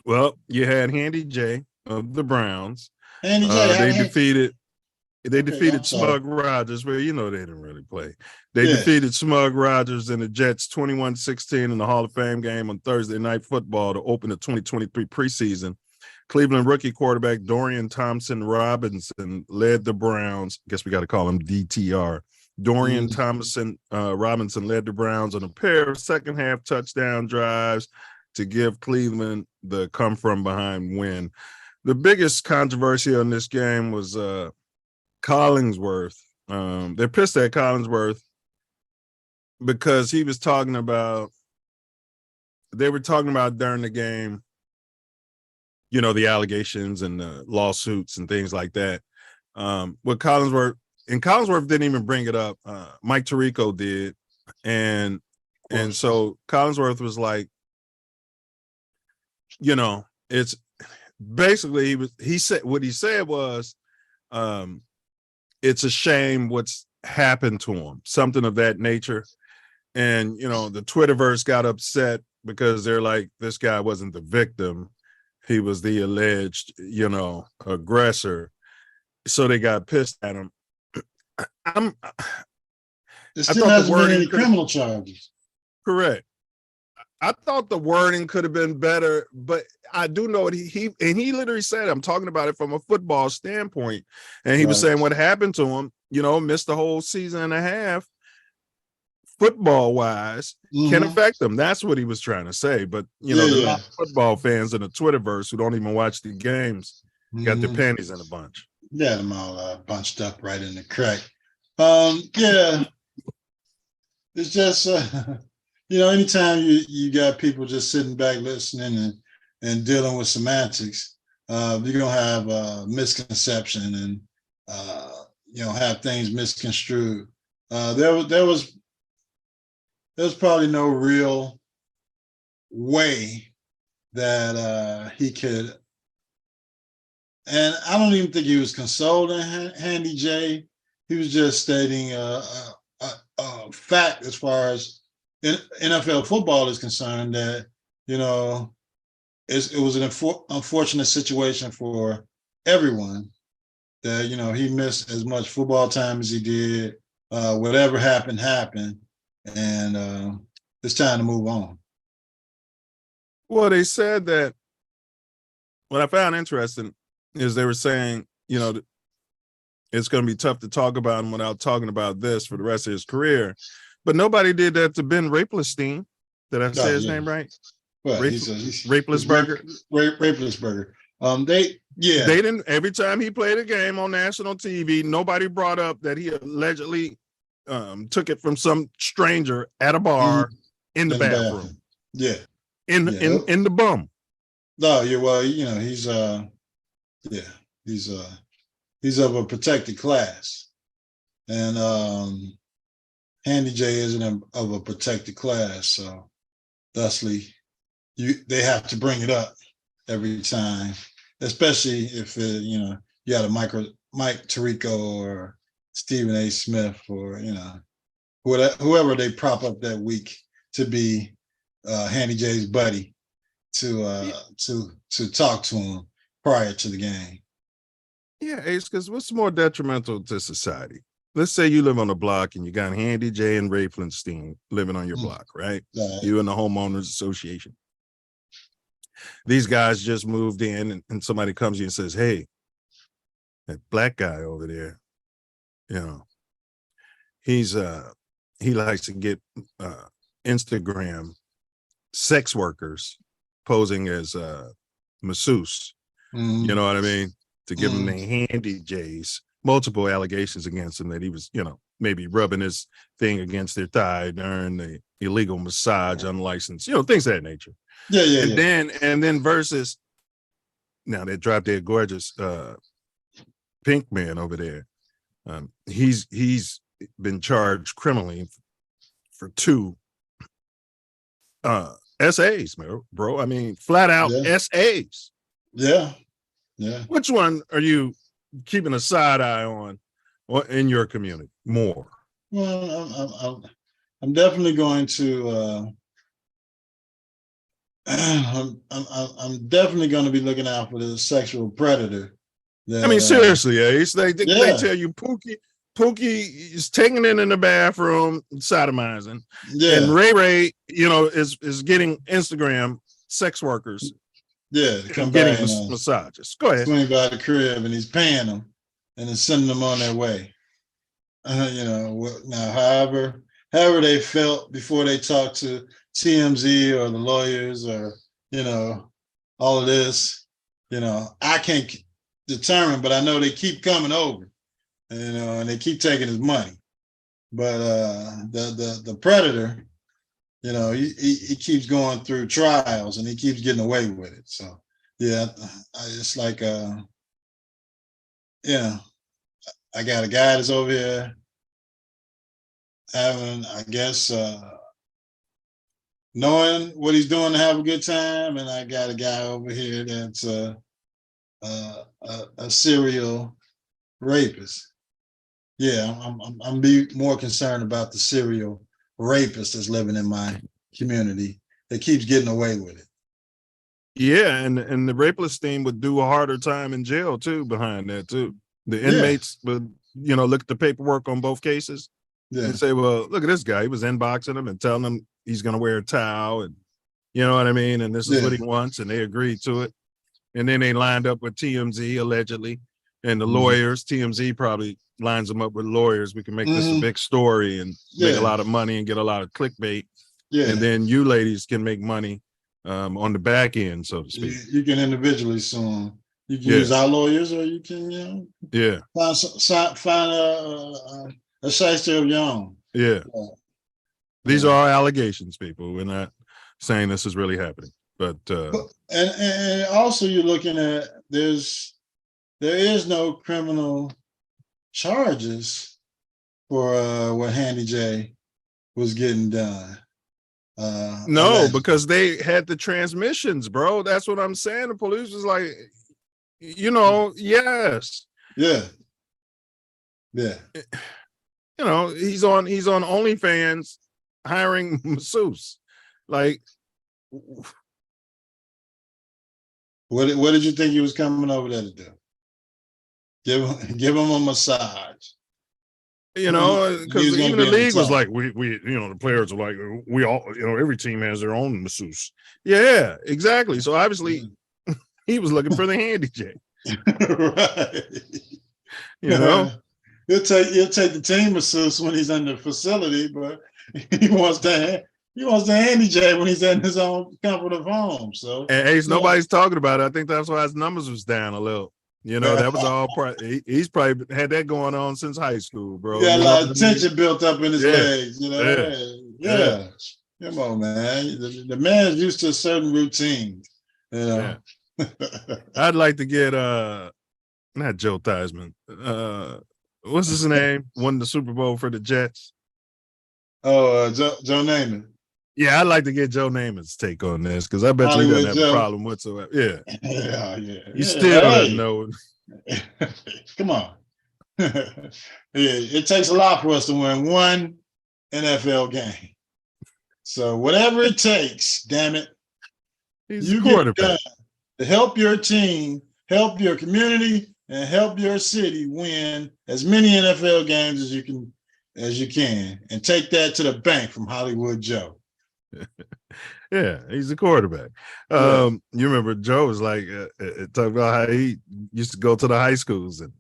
Well, you had Handy J of the Browns. Handy J. They defeated Smug Rogers. Well, they didn't really play. They defeated Smug Rogers and the Jets 21-16 in the Hall of Fame game on Thursday Night Football to open the 2023 preseason. Cleveland rookie quarterback Dorian Thompson-Robinson led the Browns. I guess we got to call him DTR. Dorian Thompson-Robinson led the Browns on a pair of second-half touchdown drives to give Cleveland the come-from-behind win. The biggest controversy on this game was Collinsworth. They're pissed at Collinsworth because they were talking about during the game, the allegations and the lawsuits and things like that. What Collinsworth didn't even bring it up. Mike Tirico did. And so Collinsworth was like, it's basically he said it's a shame what's happened to him, something of that nature. And, the Twitterverse got upset because they're like, this guy wasn't the victim. He was the alleged, aggressor. So they got pissed at him. There still hasn't been any criminal charges. Correct. I thought the wording could have been better, but I do know what he literally said, I'm talking about it from a football standpoint. And he was saying what happened to him, missed the whole season and a half, football wise, can affect them. That's what he was trying to say. But, the lot of football fans in the Twitterverse who don't even watch the games got their panties in a bunch. Yeah, them all bunched up right in the crack. Yeah. It's just, anytime you got people just sitting back listening and dealing with semantics, you're going to have misconception and, have things misconstrued. There was probably no real way that he could, and I don't even think he was consoling Handy J. He was just stating a fact as far as NFL football is concerned that, you know, it was an unfortunate situation for everyone that, you know, he missed as much football time as he did. Whatever happened, and it's time to move on. Well, they said that what I found interesting is they were saying, you know, it's going to be tough to talk about him without talking about this for the rest of his career. But nobody did that to Ben Raplestein. Did I say his name right? Well, Raplesberger. Raplesberger. They didn't. Every time he played a game on national TV, nobody brought up that he allegedly took it from some stranger at a bar in the bathroom. Yeah. In the bum. No, yeah, well, you know, he's of a protected class. And Handy J isn't of a protected class, so thusly they have to bring it up every time, especially if you know, you had a Mike Tirico or Stephen A. Smith or, you know, whoever they prop up that week to be Handy J's buddy to talk to him prior to the game. Yeah, Ace, because what's more detrimental to society? Let's say you live on a block and you got Handy J and Raplestein living on your block, right? You and the homeowners association. These guys just moved in and somebody comes to you and says, hey, that black guy over there, you know, he likes to get Instagram sex workers posing as masseuse. You know what I mean? To give him the Handy J's, multiple allegations against him that he was, you know, maybe rubbing his thing against their thigh during the illegal massage, unlicensed, you know, things of that nature. And then versus now they dropped their gorgeous pink man over there. He's been charged criminally for 2 SAs, bro. I mean, flat out SAs. Yeah. Which one are you keeping a side eye on in your community more? Well, I'm definitely going to. I'm definitely going to be looking out for the sexual predator. That, I mean, seriously, Ace. They tell you Pookie is taking it in the bathroom, sodomizing, and Ray, you know, is getting Instagram sex workers. Yeah, come getting back and, massages. Go ahead. Swing by the crib and he's paying them and then sending them on their way. You know, now, however they felt before they talked to TMZ or the lawyers or, you know, all of this, you know, I can't determine, but I know they keep coming over, you know, and they keep taking his money. But the predator, you know, he keeps going through trials and he keeps getting away with it. So yeah, it's like yeah, I got a guy that's over here having, I guess, knowing what he's doing to have a good time, and I got a guy over here that's a serial rapist. Yeah, I'm be more concerned about the serial rapist that's living in my community that keeps getting away with it. Yeah, and the Raplestein would do a harder time in jail too behind that too. The inmates would, you know, look at the paperwork on both cases and say, well, look at this guy. He was inboxing him and telling him he's going to wear a towel and, you know what I mean? And this is what he wants. And they agreed to it. And then they lined up with TMZ allegedly and the lawyers. TMZ probably lines them up with lawyers. We can make this a big story and make a lot of money and get a lot of clickbait. And then you ladies can make money on the back end, so to speak. You can individually sue them. You can use our lawyers, or you can, you know, find a shyster of your own. These are all allegations, people. We're not saying this is really happening, but and also you're looking at there is no criminal charges for what Handy J was getting done. No, because they had the transmissions, bro. That's what I'm saying. The police was like, you know, yes. Yeah. You know, he's on OnlyFans hiring masseuse. Like, what did you think he was coming over there to do? Give him a massage. You know, because even the league was like, we the players are like, we all, every team has their own masseuse. Yeah, exactly. So obviously he was looking for the handy J. Right. He'll take the team masseuse when he's in the facility, but he wants the handy J when he's in his own comfort of home. So and Ace, nobody's talking about it. I think that's why his numbers was down a little. That was all part. He's probably had that going on since high school, bro. Yeah, a lot of tension built up in his legs. Yeah. Come on, man. The man's used to a certain routine. I'd like to get not Joe Theismann. What's his name? Won the Super Bowl for the Jets. Oh, Joe Namath. Yeah, I'd like to get Joe Namath's take on this because I bet you he doesn't have a problem whatsoever. Yeah. He still doesn't know. Come on. It takes a lot for us to win one NFL game. So whatever it takes, damn it, you get it done to help your team, help your community, and help your city win as many NFL games as you can, and take that to the bank from Hollywood Joe. Yeah, he's a quarterback. You remember Joe was like talking about how he used to go to the high schools and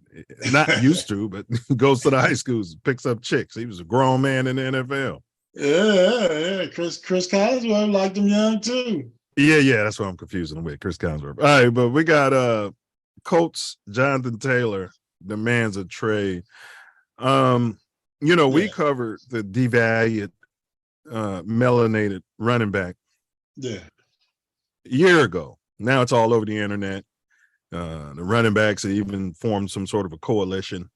not used to, but goes to the high schools and picks up chicks. He was a grown man in the NFL. Yeah. Chris Collinsworth liked him young too. Yeah, that's what I'm confusing him with, Chris Collinsworth. All right, but we got Colts, Jonathan Taylor demands a trade. We covered the devalued melanated running back a year ago. Now it's all over the internet. The running backs had even formed some sort of a coalition,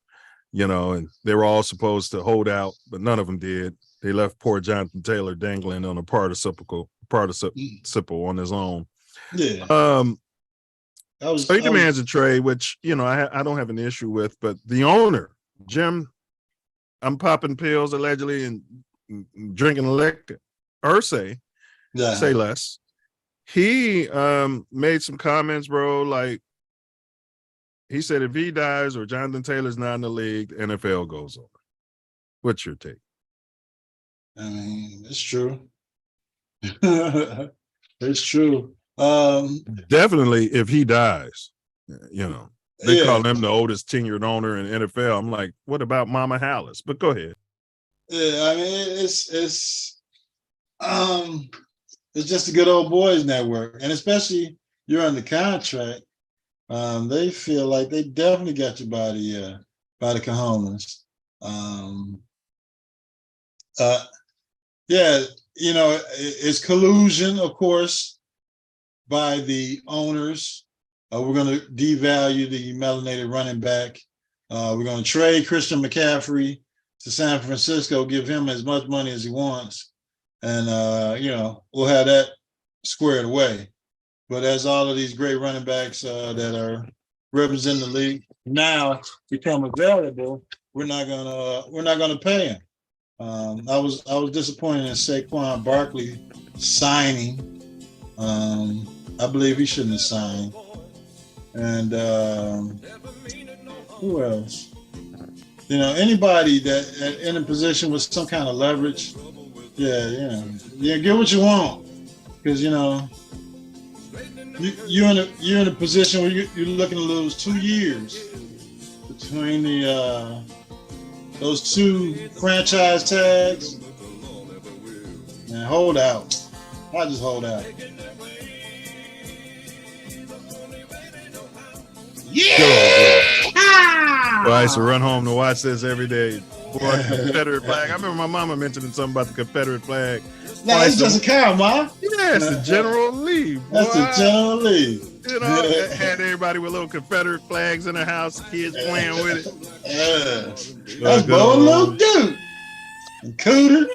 and they were all supposed to hold out, but none of them did. They left poor Jonathan Taylor dangling on a participle on his own. Yeah. So he demands a trade, which I don't have an issue with, but the owner, Jim, I'm popping pills allegedly and drinking liquor, say less. He made some comments, bro. Like he said, if he dies or Jonathan Taylor's not in the league, the NFL goes on. What's your take? I mean, it's true. It's true. Definitely, if he dies, they call him the oldest tenured owner in NFL. I'm like, what about Mama Hallis? But go ahead. Yeah, I mean, it's just a good old boys network, and especially you're on the contract. They feel like they definitely got you by the cojones. It's collusion, of course, by the owners. We're going to devalue the melanated running back. We're going to trade Christian McCaffrey to San Francisco, give him as much money as he wants, and we'll have that squared away. But as all of these great running backs that are representing the league now become available, we're not gonna pay him. I was disappointed in Saquon Barkley signing. I believe he shouldn't have signed. And who else? Anybody that in a position with some kind of leverage, get what you want, because you're in a position where you're looking to lose 2 years between those two franchise tags. Man, hold out. I just hold out. Well, I used to run home to watch this every day. Boy, Confederate flag. I remember my mama mentioning something about the Confederate flag. No, it's just a cow, Ma. Yeah, it's the General Lee. Boy. That's the General Lee. Had everybody with little Confederate flags in the house, kids playing with it. That's Bo Luke Duke. And Cooter.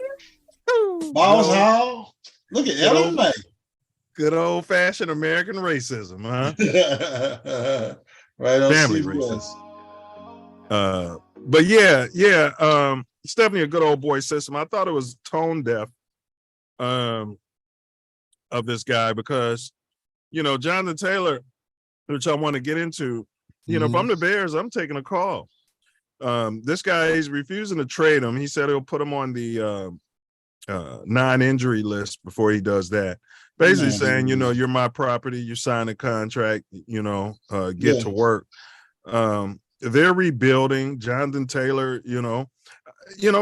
Boss Hall. Look at LMA. Good old-fashioned American racism, huh? Right on family racism. But yeah. it's definitely a good old boy system. I thought it was tone deaf of this guy because, you know, Jonathan Taylor, which I want to get into, you know, if I'm the Bears, I'm taking a call. This guy, he's refusing to trade him. He said he'll put him on the non-injury list before he does that. Basically saying, you know, you're my property. You sign a contract, you know, get to work. They're rebuilding. Jonathan Taylor, you know,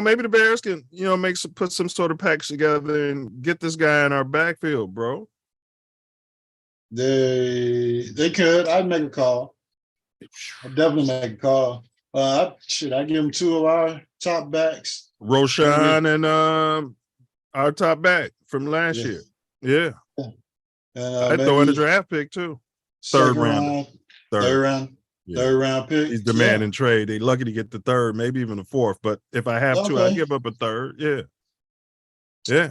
maybe the Bears can, you know, put some sort of package together and get this guy in our backfield, bro. They could. I'd make a call. I'd definitely make a call. I give them two of our top backs. Roshan and our top back from last year. Yeah. And I'd throw in a draft pick too. Third round. Third round pick. He's demanding trade. They lucky to get the third, maybe even the fourth. But if I have to, I give up a third. Yeah.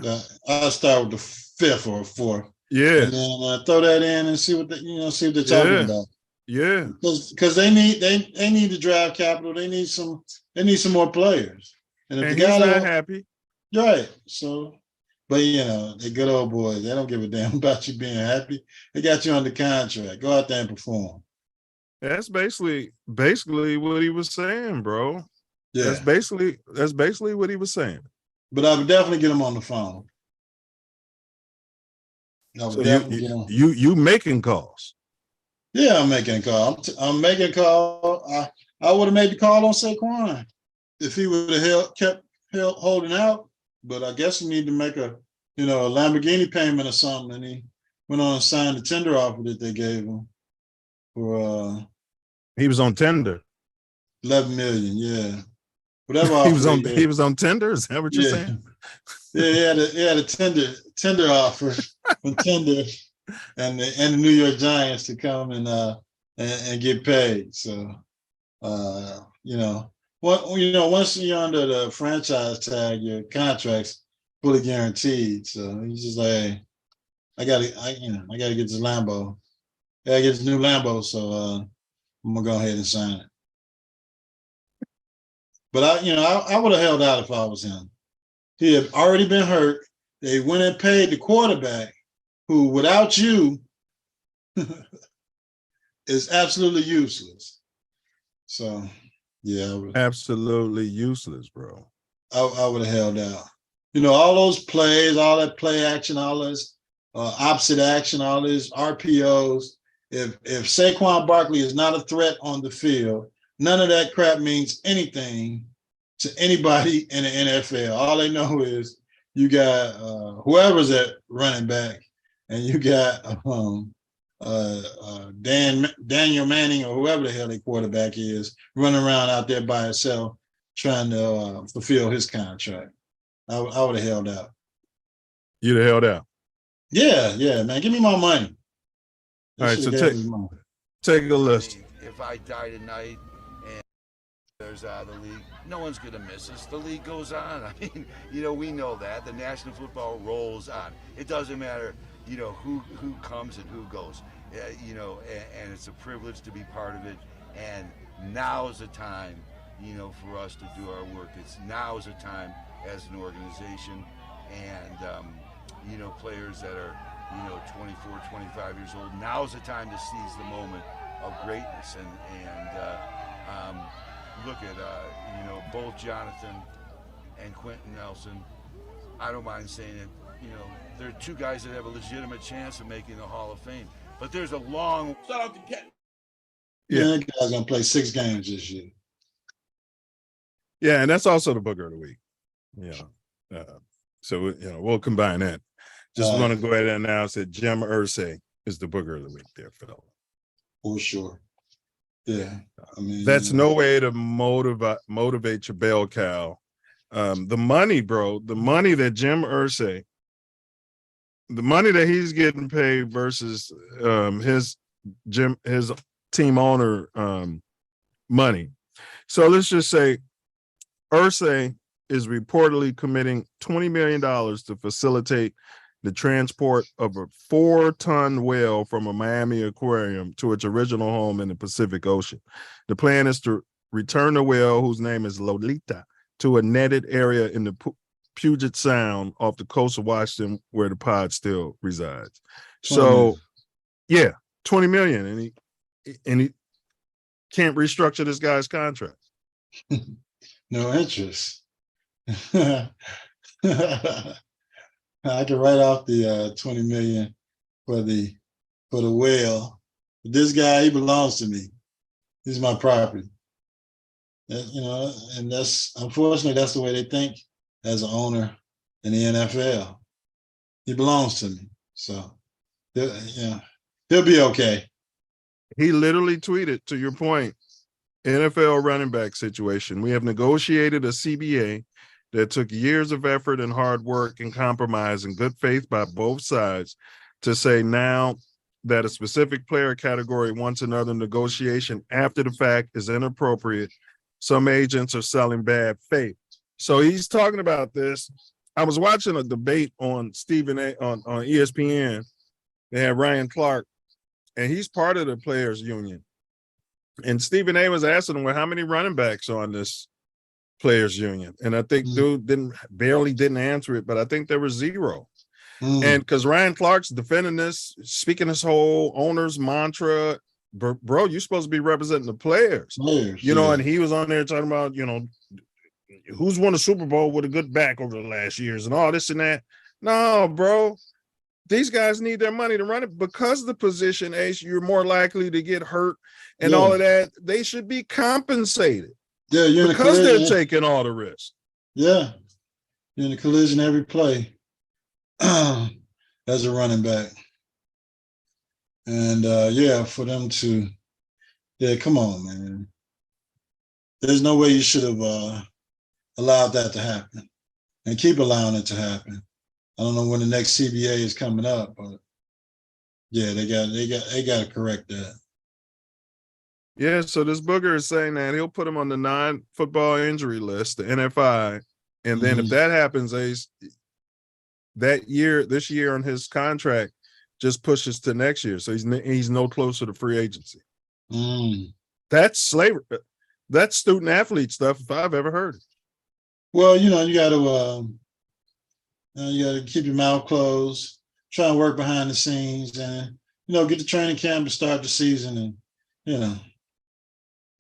I'll start with the fifth or fourth. Yeah. And then throw that in and see what they're talking about. Yeah. Because they need the draft capital. They need some more players. And if the guy not happy. Right. So, but you know, they're good old boys. They don't give a damn about you being happy. They got you under contract. Go out there and perform. That's basically what he was saying, bro. Yeah. That's basically what he was saying. But I would definitely get him on the phone. You making calls? Yeah, I'm making a call. I'm making a call. I would have made the call on Saquon if he would have kept holding out. But I guess he needed to make a Lamborghini payment or something, and he went on and signed the tender offer that they gave him for. He was on tender. $11 million, yeah. Whatever. he was on tender. Is that what you're saying? Yeah, he had a tender offer from Tender and the New York Giants to come and get paid. So once you're under the franchise tag, your contract's fully guaranteed. So he's just like, hey, I gotta get this Lambo. I gotta get this new Lambo, so I'm gonna go ahead and sign it. But I would have held out if I was him. He had already been hurt. They went and paid the quarterback, who without you is absolutely useless. So, yeah. Absolutely useless, bro. I would have held out. All those plays, all that play action, all this opposite action, all these RPOs. If Saquon Barkley is not a threat on the field, none of that crap means anything to anybody in the NFL. All they know is you got whoever's at running back, and you got Daniel Manning or whoever the hell their quarterback is running around out there by himself trying to fulfill his contract. I would have held out. You'd have held out. Yeah, man. Give me my money. All right, so take a list. If I die tonight and there's out of the league, no one's going to miss us. The league goes on. I mean, we know that. The National Football rolls on. It doesn't matter, who comes and who goes. And it's a privilege to be part of it. And now is the time, for us to do our work. Now is the time as an organization and, players that are, 24, 25 years old. Now is the time to seize the moment of greatness and look at both Jonathan and Quentin Nelson. I don't mind saying it. They're two guys that have a legitimate chance of making the Hall of Fame. But there's a long. Shout out to Ken. Yeah, that guy's gonna play 6 games this year. Yeah, and that's also the Booger of the Week. Yeah, so we'll combine that. Just want to go ahead and announce that Jim Irsay is the Booger of the Week, there, Phil. For sure. Yeah, I mean that's no way to motivate your bell cow. The money, bro, the money that Jim Irsay, the money that he's getting paid versus his team owner money. So let's just say Irsay is reportedly committing $20 million to facilitate the transport of a 4-ton whale from a Miami aquarium to its original home in the Pacific Ocean. The plan is to return the whale, whose name is Lolita, to a netted area in the Puget Sound off the coast of Washington where the pod still resides. So, yeah, 20 million, and he can't restructure this guy's contract. No interest. I can write off the 20 million for the whale. This guy, he belongs to me. He's my property. You know, and that's unfortunately that's the way they think as an owner in the NFL. He belongs to me, so yeah, he'll be okay. He literally tweeted, to your point, NFL running back situation. We have negotiated a CBA that took years of effort and hard work and compromise and good faith by both sides to say now that a specific player category wants another negotiation after the fact is inappropriate. Some agents are selling bad faith. So he's talking about this. I was watching a debate on Stephen A on ESPN. They had Ryan Clark, and he's part of the players union. And Stephen A was asking him, well, how many running backs on this players union? And I think dude barely didn't answer it, but I think there was 0. And because Ryan Clark's defending this, speaking this whole owner's mantra, bro, you're supposed to be representing the players, you know, and he was on there talking about, you know, who's won a Super Bowl with a good back over the last years and all this and that. No, bro, these guys need their money to run it because of the position, Ace, you're more likely to get hurt and all of that. They should be compensated. Yeah, you're because they're taking all the risk. Yeah, you're in a collision every play as a running back. And yeah, for them to, come on, man. There's no way you should have allowed that to happen and keep allowing it to happen. I don't know when the next CBA is coming up, but yeah, they got to correct that. Yeah, so this booger is saying that he'll put him on the non-football injury list, the NFI, and then if that happens, Ace, this year on his contract just pushes to next year, so he's no closer to free agency. That's slavery. That's student athlete stuff if I've ever heard it. Well, you know, you got to keep your mouth closed, try and work behind the scenes, and you know, get the training camp to start the season, and you know,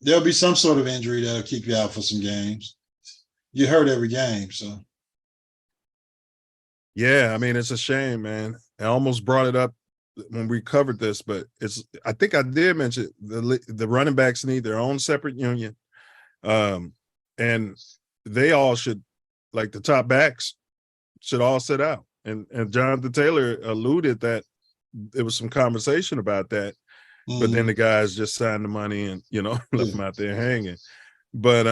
there'll be some sort of injury that'll keep you out for some games. You hurt every game, so. Yeah, I mean, it's a shame, man. I almost brought it up when we covered this, but I think I did mention the running backs need their own separate union. And they all should, like the top backs, should all sit out. And Jonathan Taylor alluded that there was some conversation about that, but then the guys just signed the money and, you know, left them out there hanging. But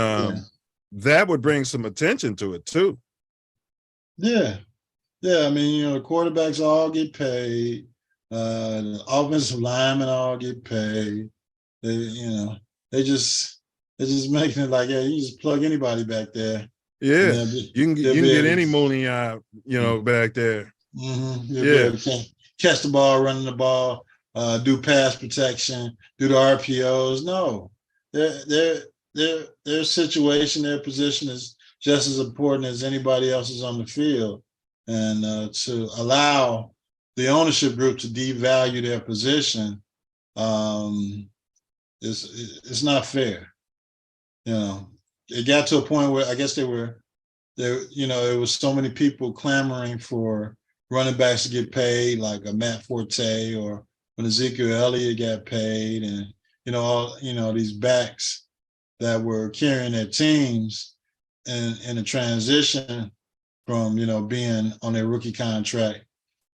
that would bring some attention to it too. Yeah. Yeah, I mean, you know, the quarterbacks all get paid. The offensive linemen all get paid. They just making it like, yeah, you just plug anybody back there. Yeah, you can get any Mooney, you know, back there. Yeah, catch the ball, running the ball, do pass protection, do the RPOs. No, their situation, their position is just as important as anybody else's on the field. And to allow the ownership group to devalue their position, it's not fair. You know, it got to a point where I guess there, you know, it was so many people clamoring for running backs to get paid, like a Matt Forte or when Ezekiel Elliott got paid, and these backs that were carrying their teams in a transition from, you know, being on their rookie contract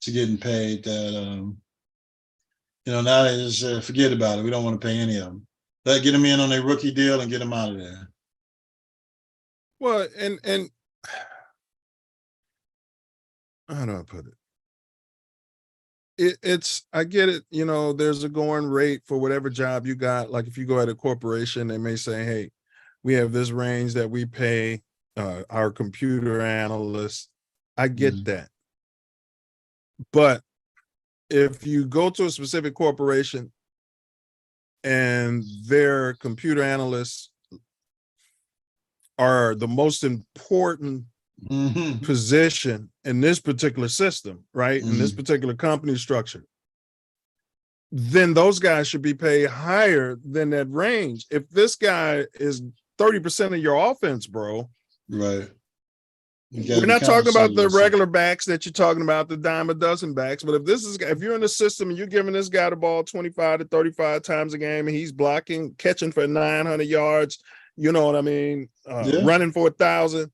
to getting paid that, you know, now they just forget about it. We don't want to pay any of them. Let get them in on their rookie deal and get them out of there. Well, and how do I put it? It's, I get it. You know, there's a going rate for whatever job you got. Like if you go at a corporation, they may say, hey, we have this range that we pay our computer analysts. I get that. But if you go to a specific corporation and their computer analysts are the most important position in this particular system, right? In this particular company structure, then those guys should be paid higher than that range. If this guy is 30% of your offense, bro, right? We're not talking about the regular backs that you're talking about, the dime a dozen backs. But if you're in the system and you're giving this guy the ball 25 to 35 times a game and he's blocking, catching for 900 yards, you know what I mean, running for 1,000,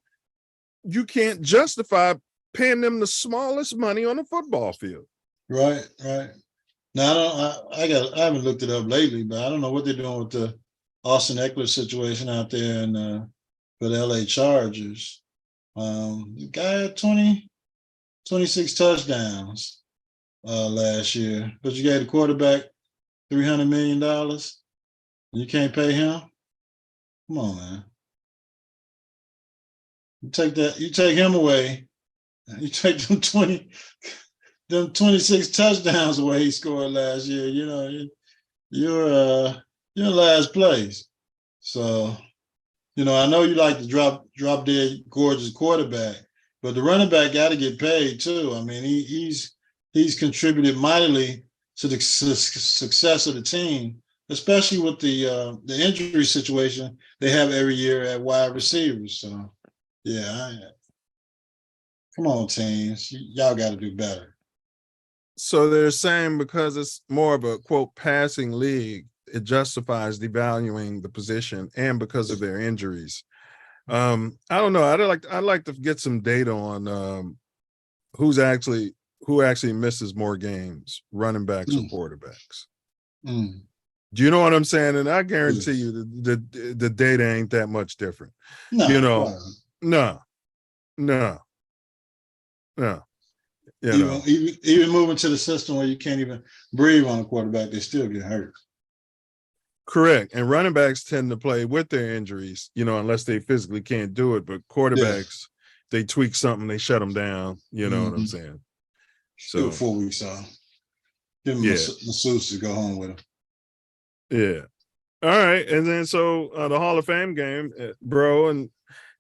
you can't justify paying them the smallest money on the football field. Right. Now I haven't looked it up lately, but I don't know what they're doing with the Austin Eckler situation out there and for the LA Chargers. The guy had 26 touchdowns last year, but you gave the quarterback $300 million and you can't pay him. Come on, man. You take him away, you take them 26 touchdowns away he scored last year, you know, you're in last place. So, you know, I know you like the drop dead gorgeous quarterback, but the running back got to get paid too. I mean, he's contributed mightily to the success of the team, especially with the injury situation they have every year at wide receivers. So, yeah, come on, teams, y'all got to do better. So they're saying because it's more of a quote passing league, it justifies devaluing the position, and because of their injuries. I don't know. I'd like to get some data on who actually misses more games, running backs or quarterbacks. Do you know what I'm saying? And I guarantee you the data ain't that much different. No, you know, no. Even moving to the system where you can't even breathe on a quarterback, they still get hurt. Correct. And running backs tend to play with their injuries, you know, unless they physically can't do it. But quarterbacks, they tweak something, they shut them down. You know what I'm saying? So 4 weeks off. Give them masseuse to go home with them. Yeah. All right. And then so the Hall of Fame game, bro, and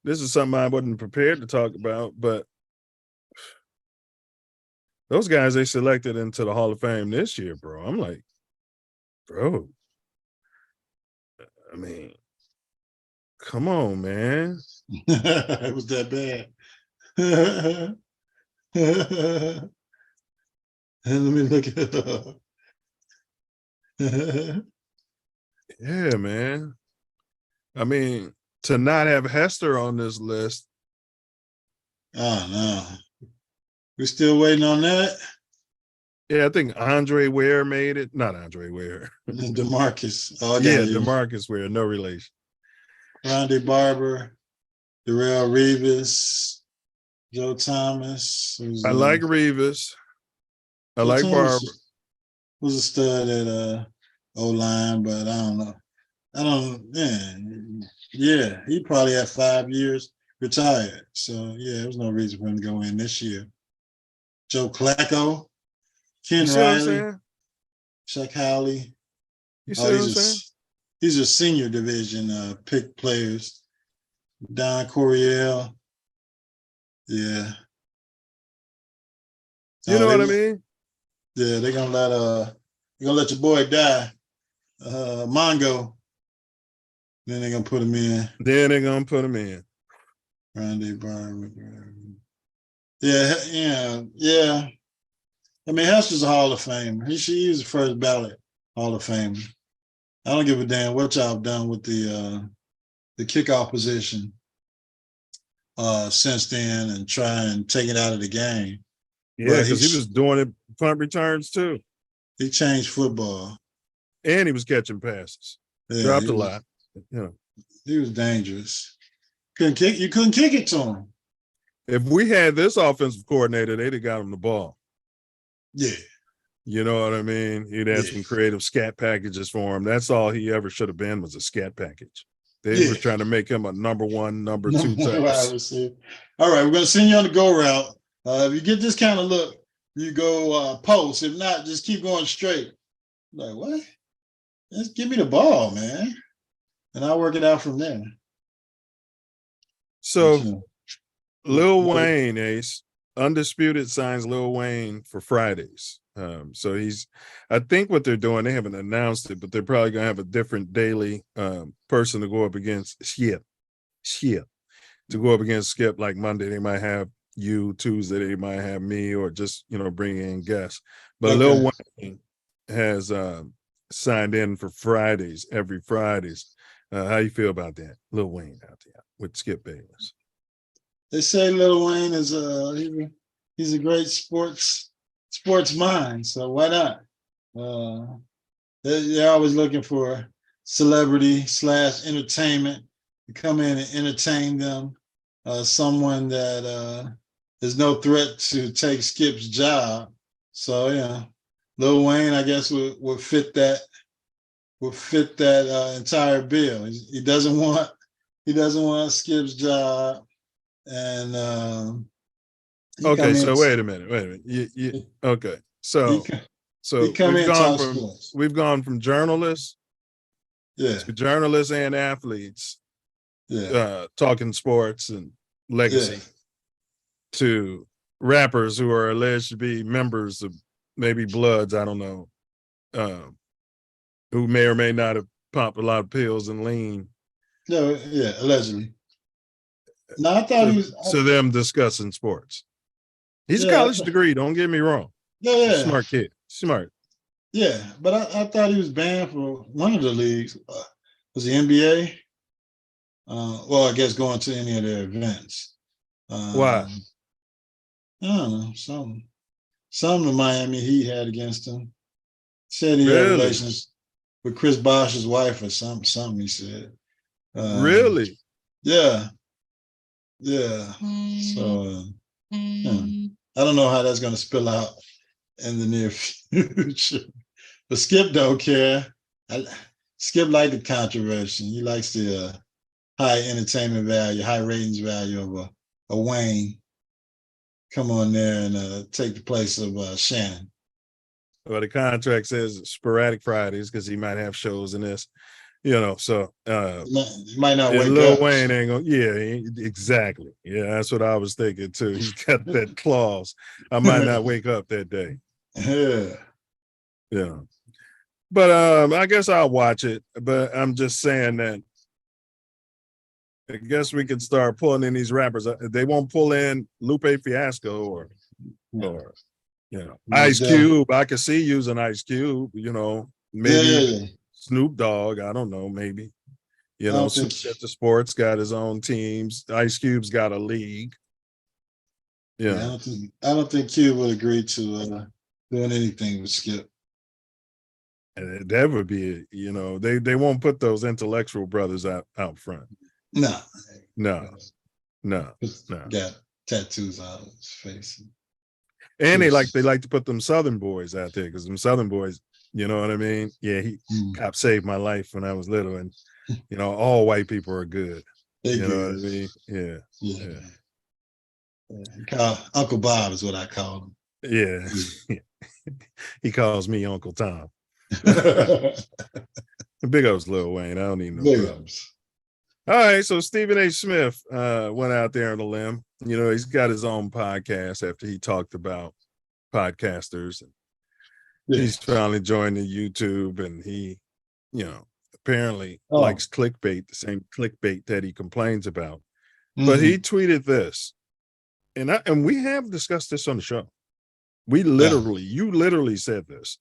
this is something I wasn't prepared to talk about, but those guys they selected into the Hall of Fame this year, bro. I'm like, bro, I mean, come on, man. It was that bad. Let me look it up. Yeah, man. I mean, to not have Hester on this list. Oh, no. We're still waiting on that? Yeah, I think Andre Ware made it. Not Andre Ware. DeMarcus. DeMarcus Ware, no relation. Rondé Barber, Darrell Revis, Joe Thomas. I like Revis. I like Barber. Was a stud at O-line, but I don't know. Yeah, he probably had 5 years retired. So, yeah, there was no reason for him to go in this year. Joe Flacco, Ken Riley, Chuck Howley. You see what I'm saying? These are senior division pick players. Don Coryell. Yeah. You know what I mean? Yeah, they're gonna let your boy die. Mongo. Then they're gonna put him in. Rondé Barber. Yeah. I mean, Hester's a Hall of Famer. He's the first ballot Hall of Famer. I don't give a damn what y'all done with the kickoff position since then and try and take it out of the game. Yeah, because he was doing it punt returns too. He changed football. And he was catching passes. Yeah, dropped a lot. He was dangerous. You couldn't kick it to him. If we had this offensive coordinator, they'd have got him the ball. Yeah. You know what I mean? He'd had some creative scat packages for him. That's all he ever should have been, was a scat package. They were trying to make him a number 1, number 2 type. All right, we're going to send you on the go route. If you get this kind of look, you go post. If not, just keep going straight. Like, what? Just give me the ball, man. And I'll work it out from there. So Lil Wayne, Ace, Undisputed signs Lil Wayne for Fridays. So I think what they're doing, they haven't announced it, but they're probably gonna have a different daily person to go up against Skip. To go up against Skip, like Monday, they might have you, Tuesday, they might have me, or just, bring in guests. But Lil Wayne has signed in for Fridays, every Fridays. How you feel about that? Lil Wayne out there with Skip Bayless. They say Lil Wayne is he's a great sports mind, so why not? They're always looking for celebrity / entertainment to come in and entertain them. Someone that is no threat to take Skip's job. So yeah, Lil Wayne, I guess, would fit that. Would fit that entire bill. He doesn't want Skip's job, and okay. So wait a minute. Okay. So we've gone from journalists, to journalists and athletes, talking sports and legacy, to rappers who are alleged to be members of maybe Bloods. I don't know. Who may or may not have popped a lot of pills and lean. No, allegedly. No, I thought he was. So them discussing sports. He's a college degree. Don't get me wrong. Yeah. Smart kid. Smart. Yeah, but I thought he was banned for one of the leagues. Was the NBA? Well, I guess going to any of their events. Why? I don't know. Some the Miami Heat had against him. Said he had relations with Chris Bosh's wife or something he said. Really? Yeah. So I don't know how that's going to spill out in the near future. But Skip don't care. Skip likes the controversy. He likes the high entertainment value, high ratings value of a Wayne. Come on there and take the place of Shannon. Well, the contract says sporadic Fridays because he might have shows in this, so he might not wake Lil up. Wayne ain't gonna, exactly. Yeah, that's what I was thinking too. He's got that clause. I might not wake up that day. Yeah. But I guess I'll watch it. But I'm just saying that I guess we can start pulling in these rappers. They won't pull in Lupe Fiasco or Ice Cube. I could see using Ice Cube, maybe Snoop Dogg. I don't know, maybe. Snoop at the Sports got his own teams. Ice Cube's got a league. I don't think Cube would agree to doing anything with Skip. And that would be, they won't put those intellectual brothers out front. No. Got tattoos on his face. And they like to put them Southern boys out there because them Southern boys, you know what I mean? Yeah, cop saved my life when I was little, and all white people are good. Know what I mean? Yeah. Uncle Bob is what I call him. Yeah. He calls me Uncle Tom. Big ups, Lil Wayne. I don't need no big problem. ups. All right, so Stephen A. Smith went out there on a limb. He's got his own podcast after he talked about podcasters. He's finally joined the YouTube, and he, apparently likes clickbait, the same clickbait that he complains about. But he tweeted this, and we have discussed this on the show. You literally said this,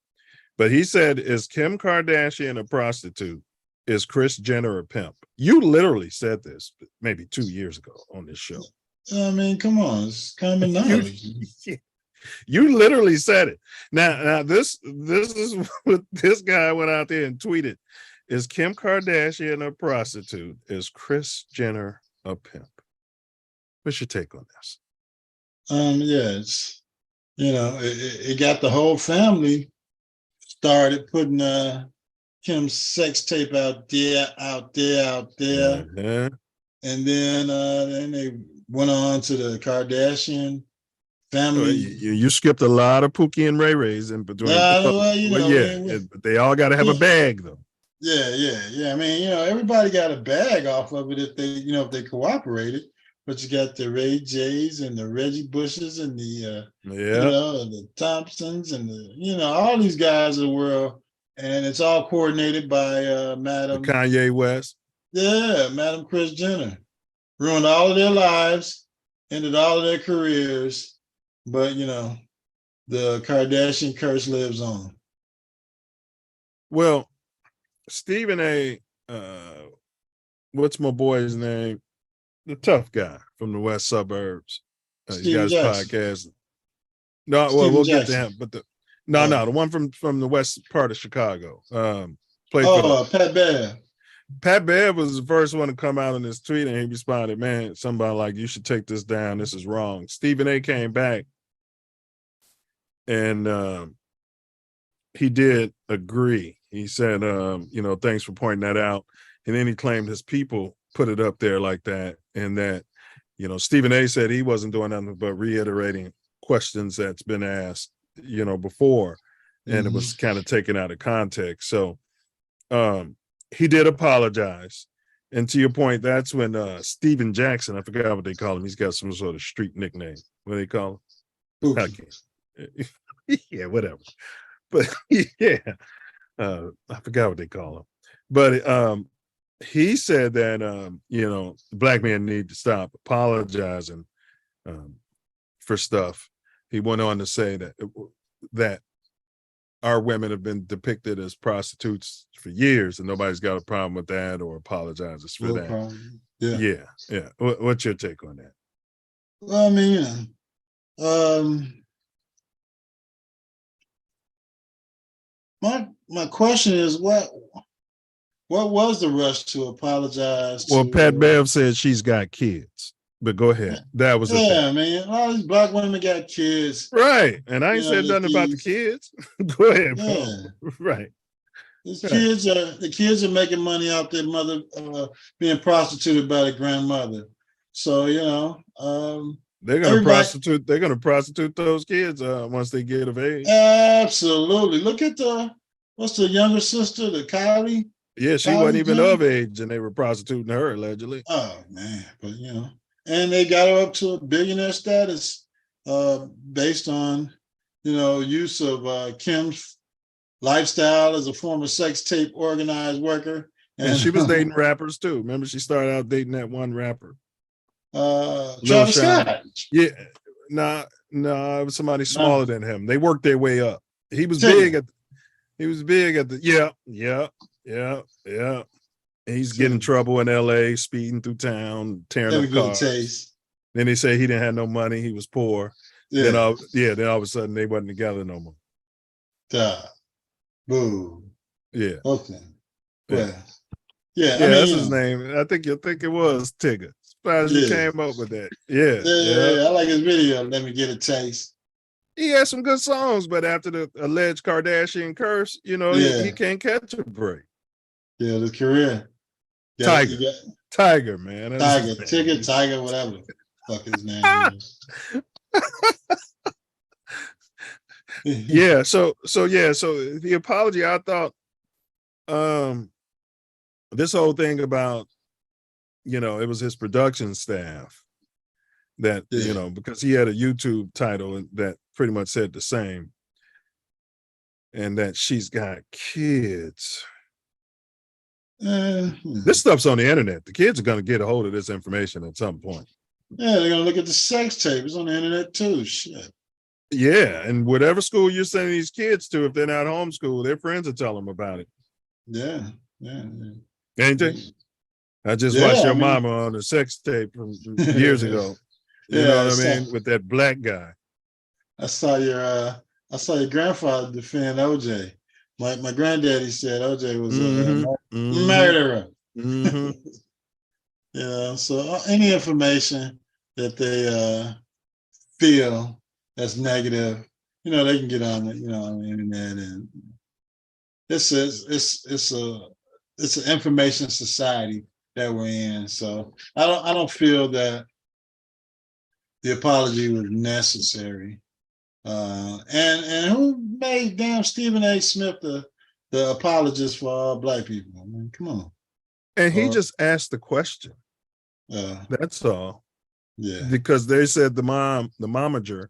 but he said, "Is Kim Kardashian a prostitute? Is Kris Jenner a pimp?" You literally said this maybe 2 years ago on this show. I mean, come on, it's common knowledge. You literally said it. Now this is what this guy went out there and tweeted: "Is Kim Kardashian a prostitute? Is Kris Jenner a pimp?" What's your take on this? It's it got the whole family started putting Kim's sex tape out there. And then they went on to the Kardashian family. You skipped a lot of Pookie and Ray Rays in between. They all got to have a bag though. Yeah. I mean, everybody got a bag off of it if they cooperated. but you got the Ray J's and the Reggie Bushes and the Yeah. the Thompsons and all these guys of the world, and it's all coordinated by The Madam Kanye West. Yeah, Madam Kris Jenner. Ruined all of their lives, ended all of their careers, but the Kardashian curse lives on. Well, Stephen A. What's my boy's name? The tough guy from the west suburbs. He's got his podcast. No, well, we'll get to him, but the one from the west part of Chicago. Pat Bear. Pat Bear was the first one to come out in this tweet, and he responded, "Man, somebody like you should take this down. This is wrong." Stephen A. came back, and he did agree. He said, "Thanks for pointing that out." And then he claimed his people put it up there like that, and that, Stephen A. said he wasn't doing nothing but reiterating questions that's been asked, before, and it was kind of taken out of context. So he did apologize. And to your point, that's when Steven Jackson, I forgot what they call him. He's got some sort of street nickname. What do they call him? Yeah, whatever. But yeah, I forgot what they call him. But he said that black men need to stop apologizing for stuff. He went on to say that our women have been depicted as prostitutes for years, and nobody's got a problem with that or apologizes for that. Problem. Yeah. What's your take on that? Well, I mean, my question is what was the rush to apologize? Well, Pat Bev said she's got kids, but go ahead. That was man. All these black women got kids, right? And I ain't said nothing about the kids. Go ahead, bro. Right. The kids are making money off their mother being prostituted by the grandmother. So they're gonna prostitute. They're gonna prostitute those kids once they get of age. Absolutely. Look at what's the younger sister, the Kylie? Yeah, she wasn't even of age, and they were prostituting her allegedly. Oh man, but and they got her up to a billionaire status based on use of Kim's lifestyle as a former sex tape organized worker. And she was dating rappers too. Remember, she started out dating that one rapper. Travis Scott. Yeah, no, it was somebody smaller than him. They worked their way up. He was big at the yeah. He's getting in trouble in LA, speeding through town, tearing up cars. Then they say he didn't have no money, he was poor. Yeah. Then all of a sudden they wasn't together no more. Boo. Yeah. Okay. Yeah. Yeah, that's his name. I think it was Tigger. Surprised he came up with that. Yeah. I like his video. Let me get a taste. He had some good songs, but after the alleged Kardashian curse, he can't catch a break. Yeah, the career. Tiger, man. Tiger, whatever the fuck his name is. Yeah, so the apology, I thought this whole thing about it was his production staff that because he had a YouTube title that pretty much said the same, and that she's got kids. This stuff's on the internet. The kids are going to get a hold of this information at some point. Yeah, they're going to look at the sex tape. It's on the internet too. Shit. Yeah, and whatever school you're sending these kids to, if they're not homeschooled, their friends will tell them about it. Yeah. Ain't they? I just watched your mama on a sex tape from years ago. You know what I mean? With that black guy. I saw your grandfather defend OJ. My granddaddy said OJ was a murderer. So any information that they feel that's negative, they can get on it, on the internet, and it's an information society that we're in. So I don't feel that the apology was necessary. And who made damn Stephen A. Smith the apologist for all black people? I mean, come on. And he just asked the question. That's all. Yeah. Because they said the momager,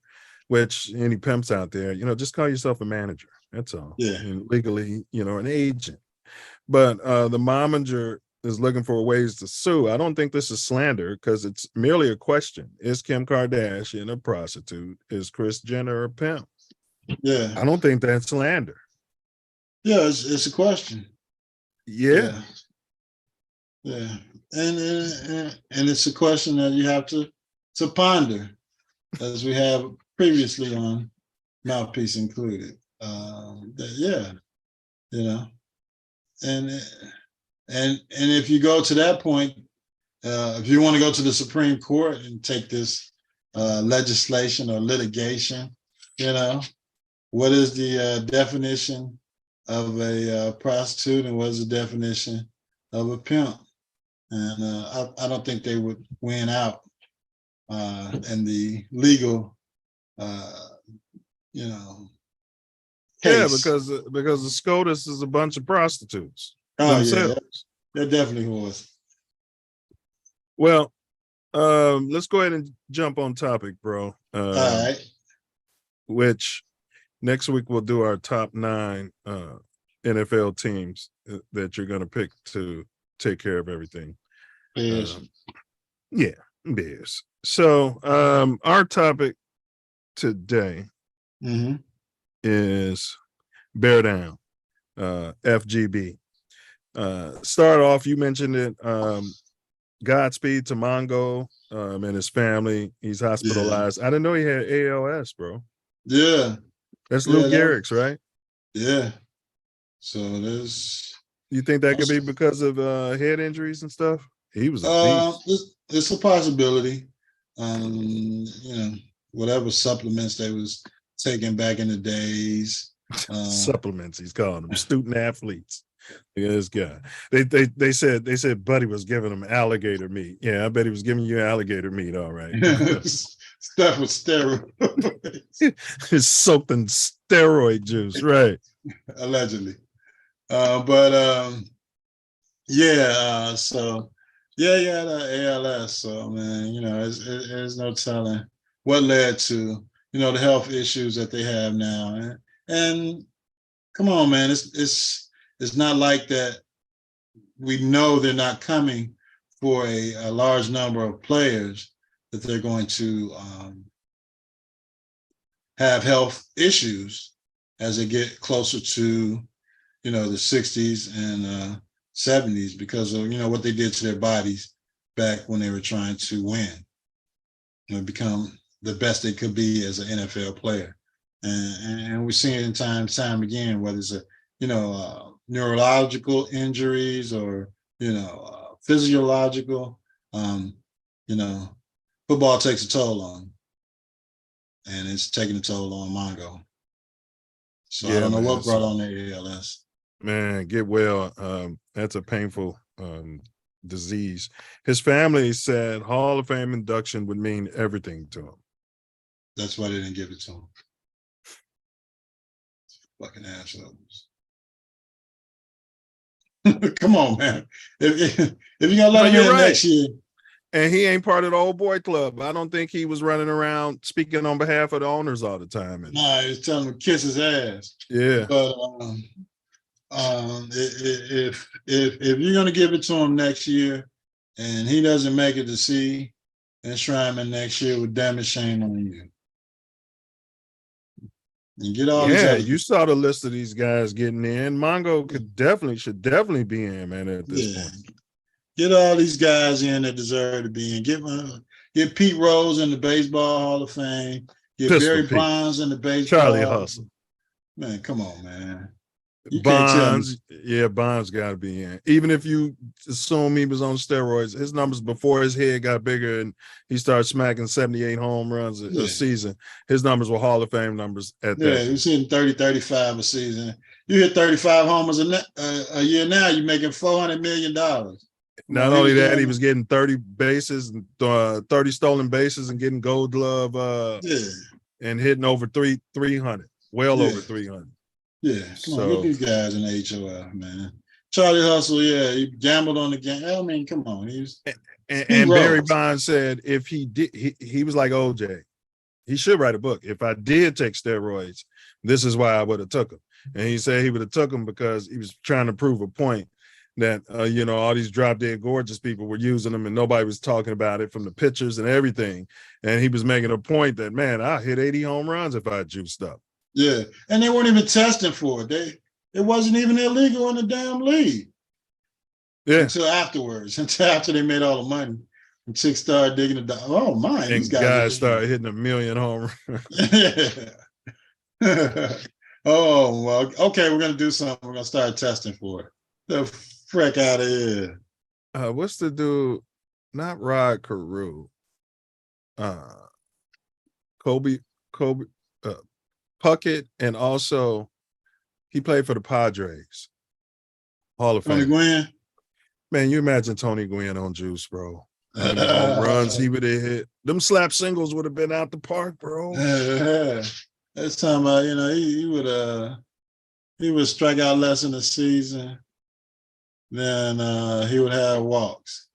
which any pimps out there, just call yourself a manager. That's all. Yeah. And legally, an agent. But the momager is looking for ways to sue. I don't think this is slander because it's merely a question. Is Kim Kardashian a prostitute? Is Kris Jenner a pimp? Yeah. I don't think that's slander. Yeah, it's a question. Yeah. Yeah. And it's a question that you have to ponder, as we have previously on Mouthpiece included. And if you go to that point, if you want to go to the Supreme Court and take this legislation or litigation, what is the definition of a prostitute and what is the definition of a pimp? And I don't think they would win out in the legal, case. Because the SCOTUS is a bunch of prostitutes themselves. That definitely was. Well, let's go ahead and jump on topic, bro. All right. Which next week we'll do our top 9 NFL teams that you're going to pick to take care of everything. Bears. Bears. So our topic today is Bear Down, FGB. Start off, you mentioned it. Godspeed to Mongo and his family. He's hospitalized. I didn't know he had ALS, bro. Yeah. That's Lou Gehrig's, right? Yeah. So you think that could be because of head injuries and stuff? He was a beast. It's a possibility. Whatever supplements they was taking back in the days. Supplements, he's calling them student athletes. Look at this guy. They said Buddy was giving him alligator meat. Yeah, I bet he was giving you alligator meat, all right. Stuff with steroids. It's soaked in steroid juice, right? Allegedly. The ALS. So man, there's no telling what led to the health issues that they have now. And come on, man, it's not like that. We know they're not coming for a large number of players that they're going to have health issues as they get closer to the 60s and 70s because of what they did to their bodies back when they were trying to win, become the best they could be as an NFL player. And we're seeing it time again, whether it's neurological injuries or physiological. Football takes a toll on them, and it's taking a toll on Mongo. So I don't know what brought on the ALS. Man, get well. That's a painful disease. His family said Hall of Fame induction would mean everything to him. That's why they didn't give it to him. Fucking assholes. Come on, man. If you're gonna let him in next year. And he ain't part of the old boy club. I don't think he was running around speaking on behalf of the owners all the time. Nah, he was telling him to kiss his ass. Yeah. But if you're gonna give it to him next year and he doesn't make it to see enshrinement next year, with damn it, shame on you. And get all you saw the list of these guys getting in. Mongo should definitely be in, man, at this point. Get all these guys in that deserve to be in. Get Pete Rose in the Baseball Hall of Fame. Get Barry Bonds in the baseball. Charlie Hustle. Man, come on, man. Bonds got to be in. Even if you assume he was on steroids, his numbers before his head got bigger and he started smacking 78 home runs a season, his numbers were Hall of Fame numbers at that. Yeah, he was hitting 30, 35 a season. You hit 35 homers a year now, you're making $400 million. Not only that, he was getting 30 bases, 30 stolen bases and getting gold glove and hitting over 300, over 300. Yeah, come on, get these guys in the HOL, man. Charlie Hustle, yeah, he gambled on the game. I mean, come on, and Barry Bonds said if he did, he was like OJ. He should write a book. If I did take steroids, this is why I would have took them. And he said he would have took them because he was trying to prove a point that all these drop dead gorgeous people were using them and nobody was talking about it, from the pictures and everything. And he was making a point that, man, I hit 80 home runs if I juiced up. Yeah, and they weren't even testing for it. It wasn't even illegal in the damn league. Yeah. Until after they made all the money. And chicks started digging it down. Oh my! And these guys started hitting 1 million home runs. Yeah. Oh well. Okay, we're gonna do something. We're gonna start testing for it. The frick out of here. What's the dude? Not Rod Carew. Kobe, Puckett, and also he played for the Padres. Hall of Fame. Tony Gwynn. Man, you imagine Tony Gwynn on juice, bro. Home runs he would have hit. Them slap singles would have been out the park, bro. That's talking about, he would strike out less in the season than he would have walks.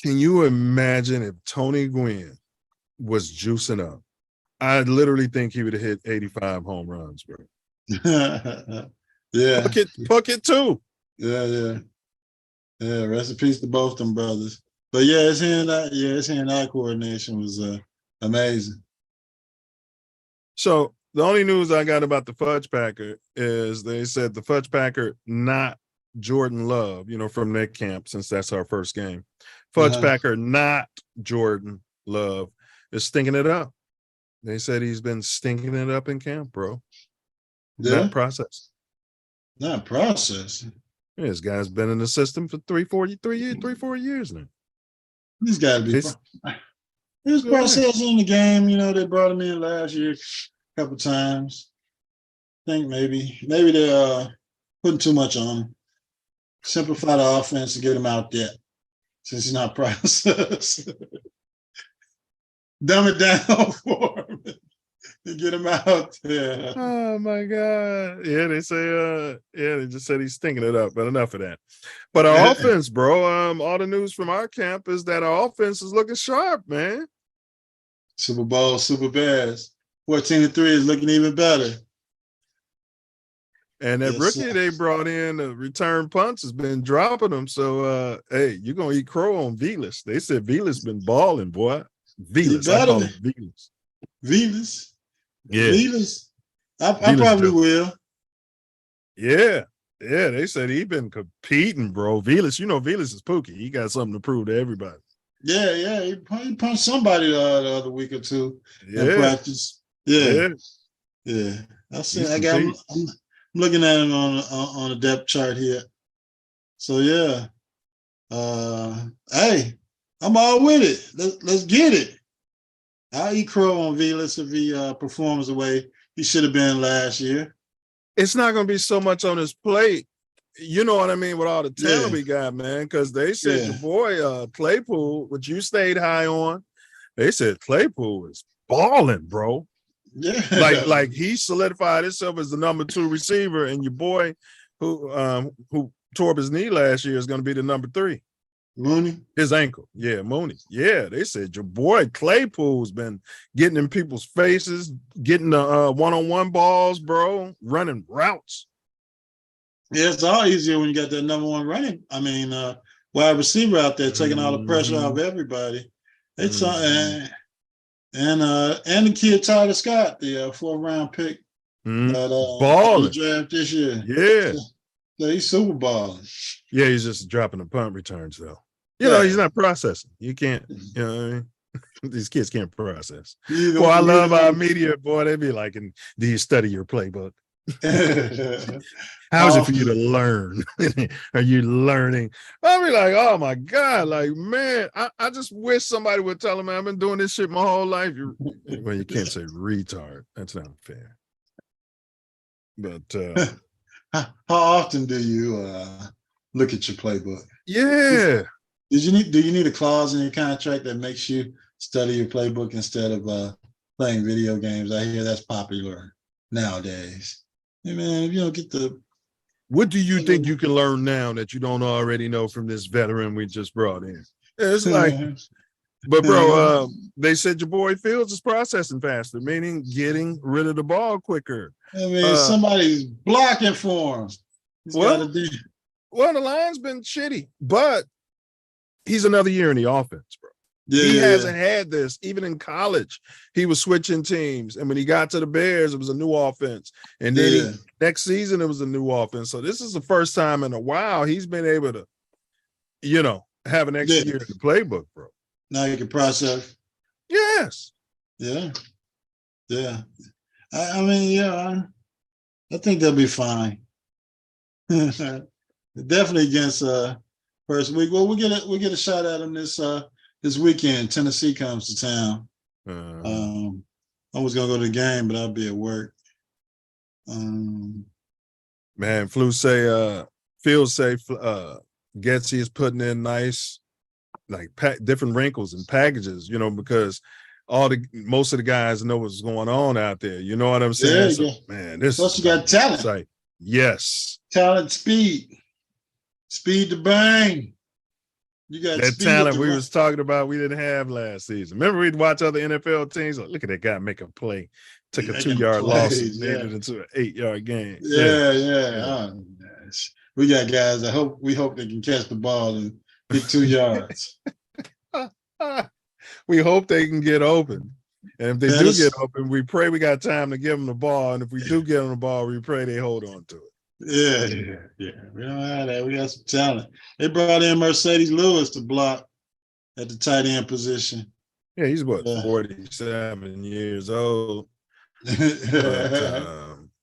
Can you imagine if Tony Gwynn was juicing up? I literally think he would have hit 85 home runs, bro. Yeah. Puckett too. Yeah. Rest in peace to both them brothers. But yeah, his hand-eye coordination was amazing. So the only news I got about the Fudge Packer is they said the Fudge Packer, not Jordan Love, from their camp, since that's our first game. Fudge Packer, not Jordan Love, is stinking it up. They said he's been stinking it up in camp, bro. Yeah. Not processed. Not processed. Yeah, this guy's been in the system for 4 years now. He's got to be. He was processing in the game. They brought him in last year a couple times. I think maybe they're putting too much on him. Simplify the offense to get him out there, since he's not processed. Dumb it down for him to get him out there. Oh my God. Yeah, they say they just said he's stinking it up, but enough of that. But our offense, bro, all the news from our camp is that our offense is looking sharp, man. Super Bowl, Super Bears. 14-3 is looking even better. And that rookie they brought in, return punts, has been dropping them. So, hey, you're going to eat crow on Velas. They said Velas been balling, boy. Velas. I call him Velas. Velas? Yeah. Velas? I probably will. Yeah. Yeah, they said he been competing, bro. Velas, Velas is Pookie. He got something to prove to everybody. Yeah. He punched somebody the other week or two in practice. Yeah. I see. I'm looking at him on a depth chart here. So yeah. Hey, I'm all with it. Let's get it. I'll eat crow on Velas if he performs the way he should have been last year. It's not going to be so much on his plate. You know what I mean? With all the talent we got, man, because they said your boy Claypool, which you stayed high on, they said Claypool is balling, bro. Yeah. Like he solidified himself as the number 2 receiver, and your boy who tore up his knee last year is going to be the number 3. Mooney? His ankle. Yeah, Mooney. Yeah, they said your boy Claypool's been getting in people's faces, getting the one-on-one balls, bro, running routes. Yeah, it's all easier when you got that number 1 running. I mean, wide receiver out there taking all the pressure off everybody. It's and the kid Tyler Scott, the 4th round pick that balling draft this year. Yeah. So he's super balling. Yeah, he's just dropping the punt returns though. He's not processing. You can't, what I mean? These kids can't process. Well, I love our media, boy. They be like, do you study your playbook? How is it for you to learn? Are you learning? I'll be like, oh my God, like, man, I just wish somebody would tell him, man, I've been doing this shit my whole life. Well, you can't say retard. That's not fair. But how often do you look at your playbook? Yeah. Do you need a clause in your contract that makes you study your playbook instead of playing video games? I hear that's popular nowadays. Hey man, if you don't get the What do you think you can learn now that you don't already know from this veteran we just brought in? It's like, but bro, they said your boy Fields is processing faster, meaning getting rid of the ball quicker. I mean, somebody's blocking for him. He's Well, got to do. Well, the line's been shitty, but he's another year in the offense, bro. Yeah, he hasn't had this. Even in college, he was switching teams. And when he got to the Bears, it was a new offense. And then next season, it was a new offense. So this is the first time in a while he's been able to, have an extra year in the playbook, bro. Now you can process. Yes. Yeah. Yeah. I mean, I think they'll be fine. Definitely against first week. Well, we'll get a shot at them this weekend. Tennessee comes to town. I was gonna go to the game, but I'll be at work. Man, Fields say Getsy is putting in nice, like different wrinkles and packages, because most of the guys know what's going on out there. You know what I'm saying? Yeah, man, this plus you got talent. Like, yes, talent, speed to bang. You got that talent we was talking about. We didn't have last season. Remember, we'd watch other NFL teams. Like, look at that guy make a play. Took a 2-yard loss and made it into an 8-yard game. Yeah. Oh, we got guys that we hope they can catch the ball and get 2 yards. We hope they can get open. And if they do get open, we pray we got time to give them the ball. And if we do get them the ball, we pray they hold on to it. Yeah. We don't have that. We got some talent. They brought in Mercedes Lewis to block at the tight end position. Yeah, he's 47 years old. But,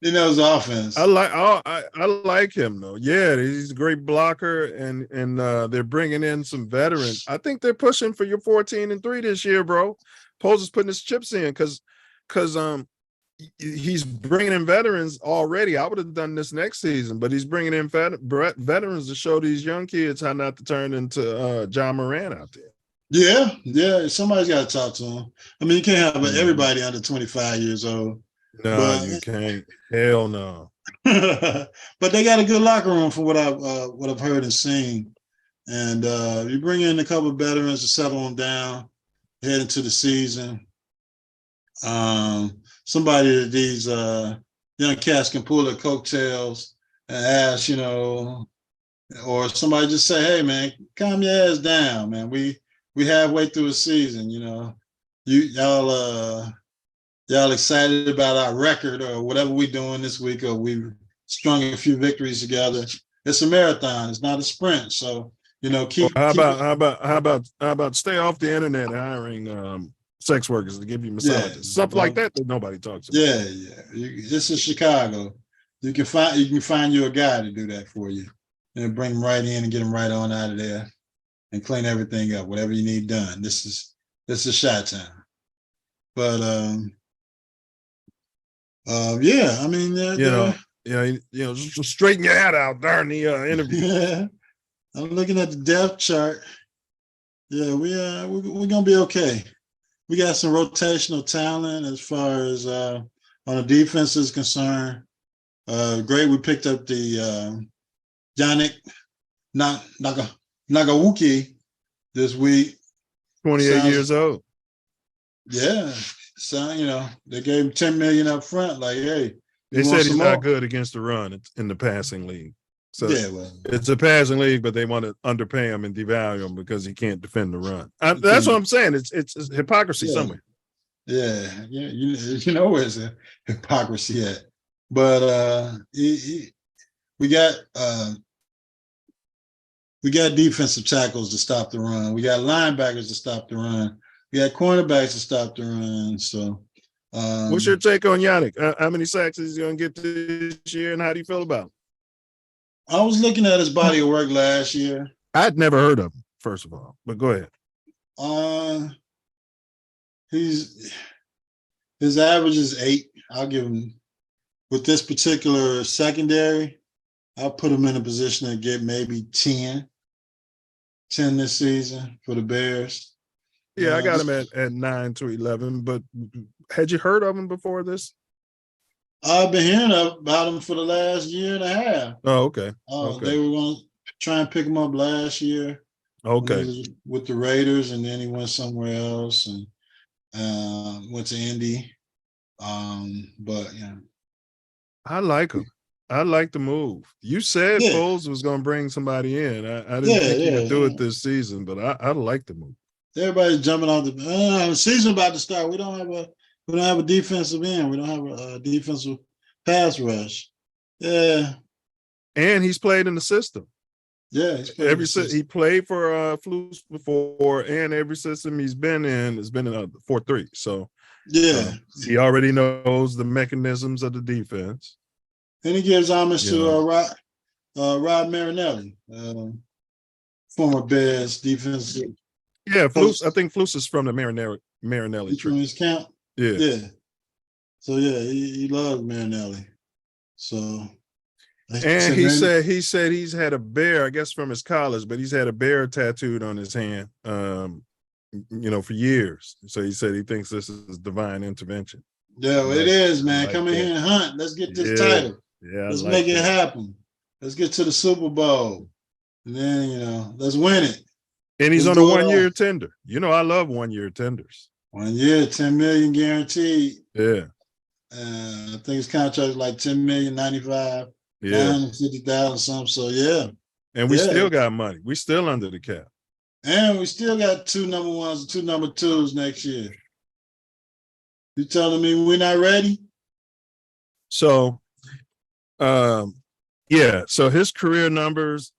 he knows offense. I like him though. Yeah, he's a great blocker, and they're bringing in some veterans. I think they're pushing for your 14-3 this year, bro. Poles is putting his chips in because he's bringing in veterans already. I would have done this next season, but he's bringing in veterans to show these young kids how not to turn into John Moran out there. Yeah. Somebody's got to talk to him. I mean, you can't have everybody under 25 years old. No, you can't. Hell no. But they got a good locker room from what I've heard and seen. And you bring in a couple of veterans to settle them down, head into the season. Somebody that these young cats can pull their coattails and ask, or somebody just say, "Hey, man, calm your ass down, man. We halfway through the season, y'all excited about our record or whatever we're doing this week, or we've strung a few victories together. It's a marathon. It's not a sprint. So, How about stay off the internet hiring sex workers to give you massages, something like that nobody talks about. Yeah. This is Chicago. You can find you a guy to do that for you, and bring them right in and get them right on out of there, and clean everything up, whatever you need done. This is shot time. But I mean, just straighten your hat out during the interview. Yeah, I'm looking at the depth chart. Yeah, we're gonna be okay. We got some rotational talent as far as on the defense is concerned. Great, we picked up the Yannick Nagawuki this week. 28 years old. Yeah. So, they gave him $10 million up front. Like, hey, they said he's not good against the run in the passing league. So it's a passing league, but they want to underpay him and devalue him because he can't defend the run. That's what I'm saying. It's hypocrisy somewhere. Yeah. You know where's the hypocrisy at. But we got defensive tackles to stop the run. We got linebackers to stop the run. We got cornerbacks to stop the run. So, what's your take on Yannick? How many sacks is he going to get this year, and how do you feel about him? I was looking at his body of work last year. I'd never heard of him, first of all, but go ahead. His average is 8. I'll give him, with this particular secondary, I'll put him in a position to get maybe 10 this season for the Bears. Yeah, I got him at 9 to 11, but had you heard of him before this? I've been hearing about him for the last year and a half. Oh, okay. They were going to try and pick him up last year. Okay. When he was with the Raiders, and then he went somewhere else and went to Indy. But yeah, I like him. I like the move. You said Foles was going to bring somebody in. I didn't think he would do it this season, but I like the move. Everybody's jumping off the season about to start. We don't have a defensive end. We don't have a defensive pass rush. Yeah, and he's played in the system. Yeah, he played for Flus before, and every system he's been in has been in a 4-3. So yeah, he already knows the mechanisms of the defense. And he gives homage to Rod Marinelli, former Bears defensive. Yeah, Flus. I think Flus is from the Marinelli from his camp. Yeah. Yeah. So yeah, he loves Marinelli. So. And he said he's had a bear, I guess from his college, but he's had a bear tattooed on his hand, for years. So he said he thinks this is divine intervention. Yeah, well, it is, man. Come in here and hunt. Let's get this title. Yeah, let's make it happen. Let's get to the Super Bowl, and then let's win it. And he's on a 1-year tender. I love 1-year tenders. 1 year, $10 million guaranteed. Yeah. I think his contract is like $10 million, 95. Yeah, 950,000 something. So yeah, and we still got money. We still under the cap, and we still got 2 number 1s and 2 number 2s next year. You telling me we're not ready? So, yeah. So his career numbers,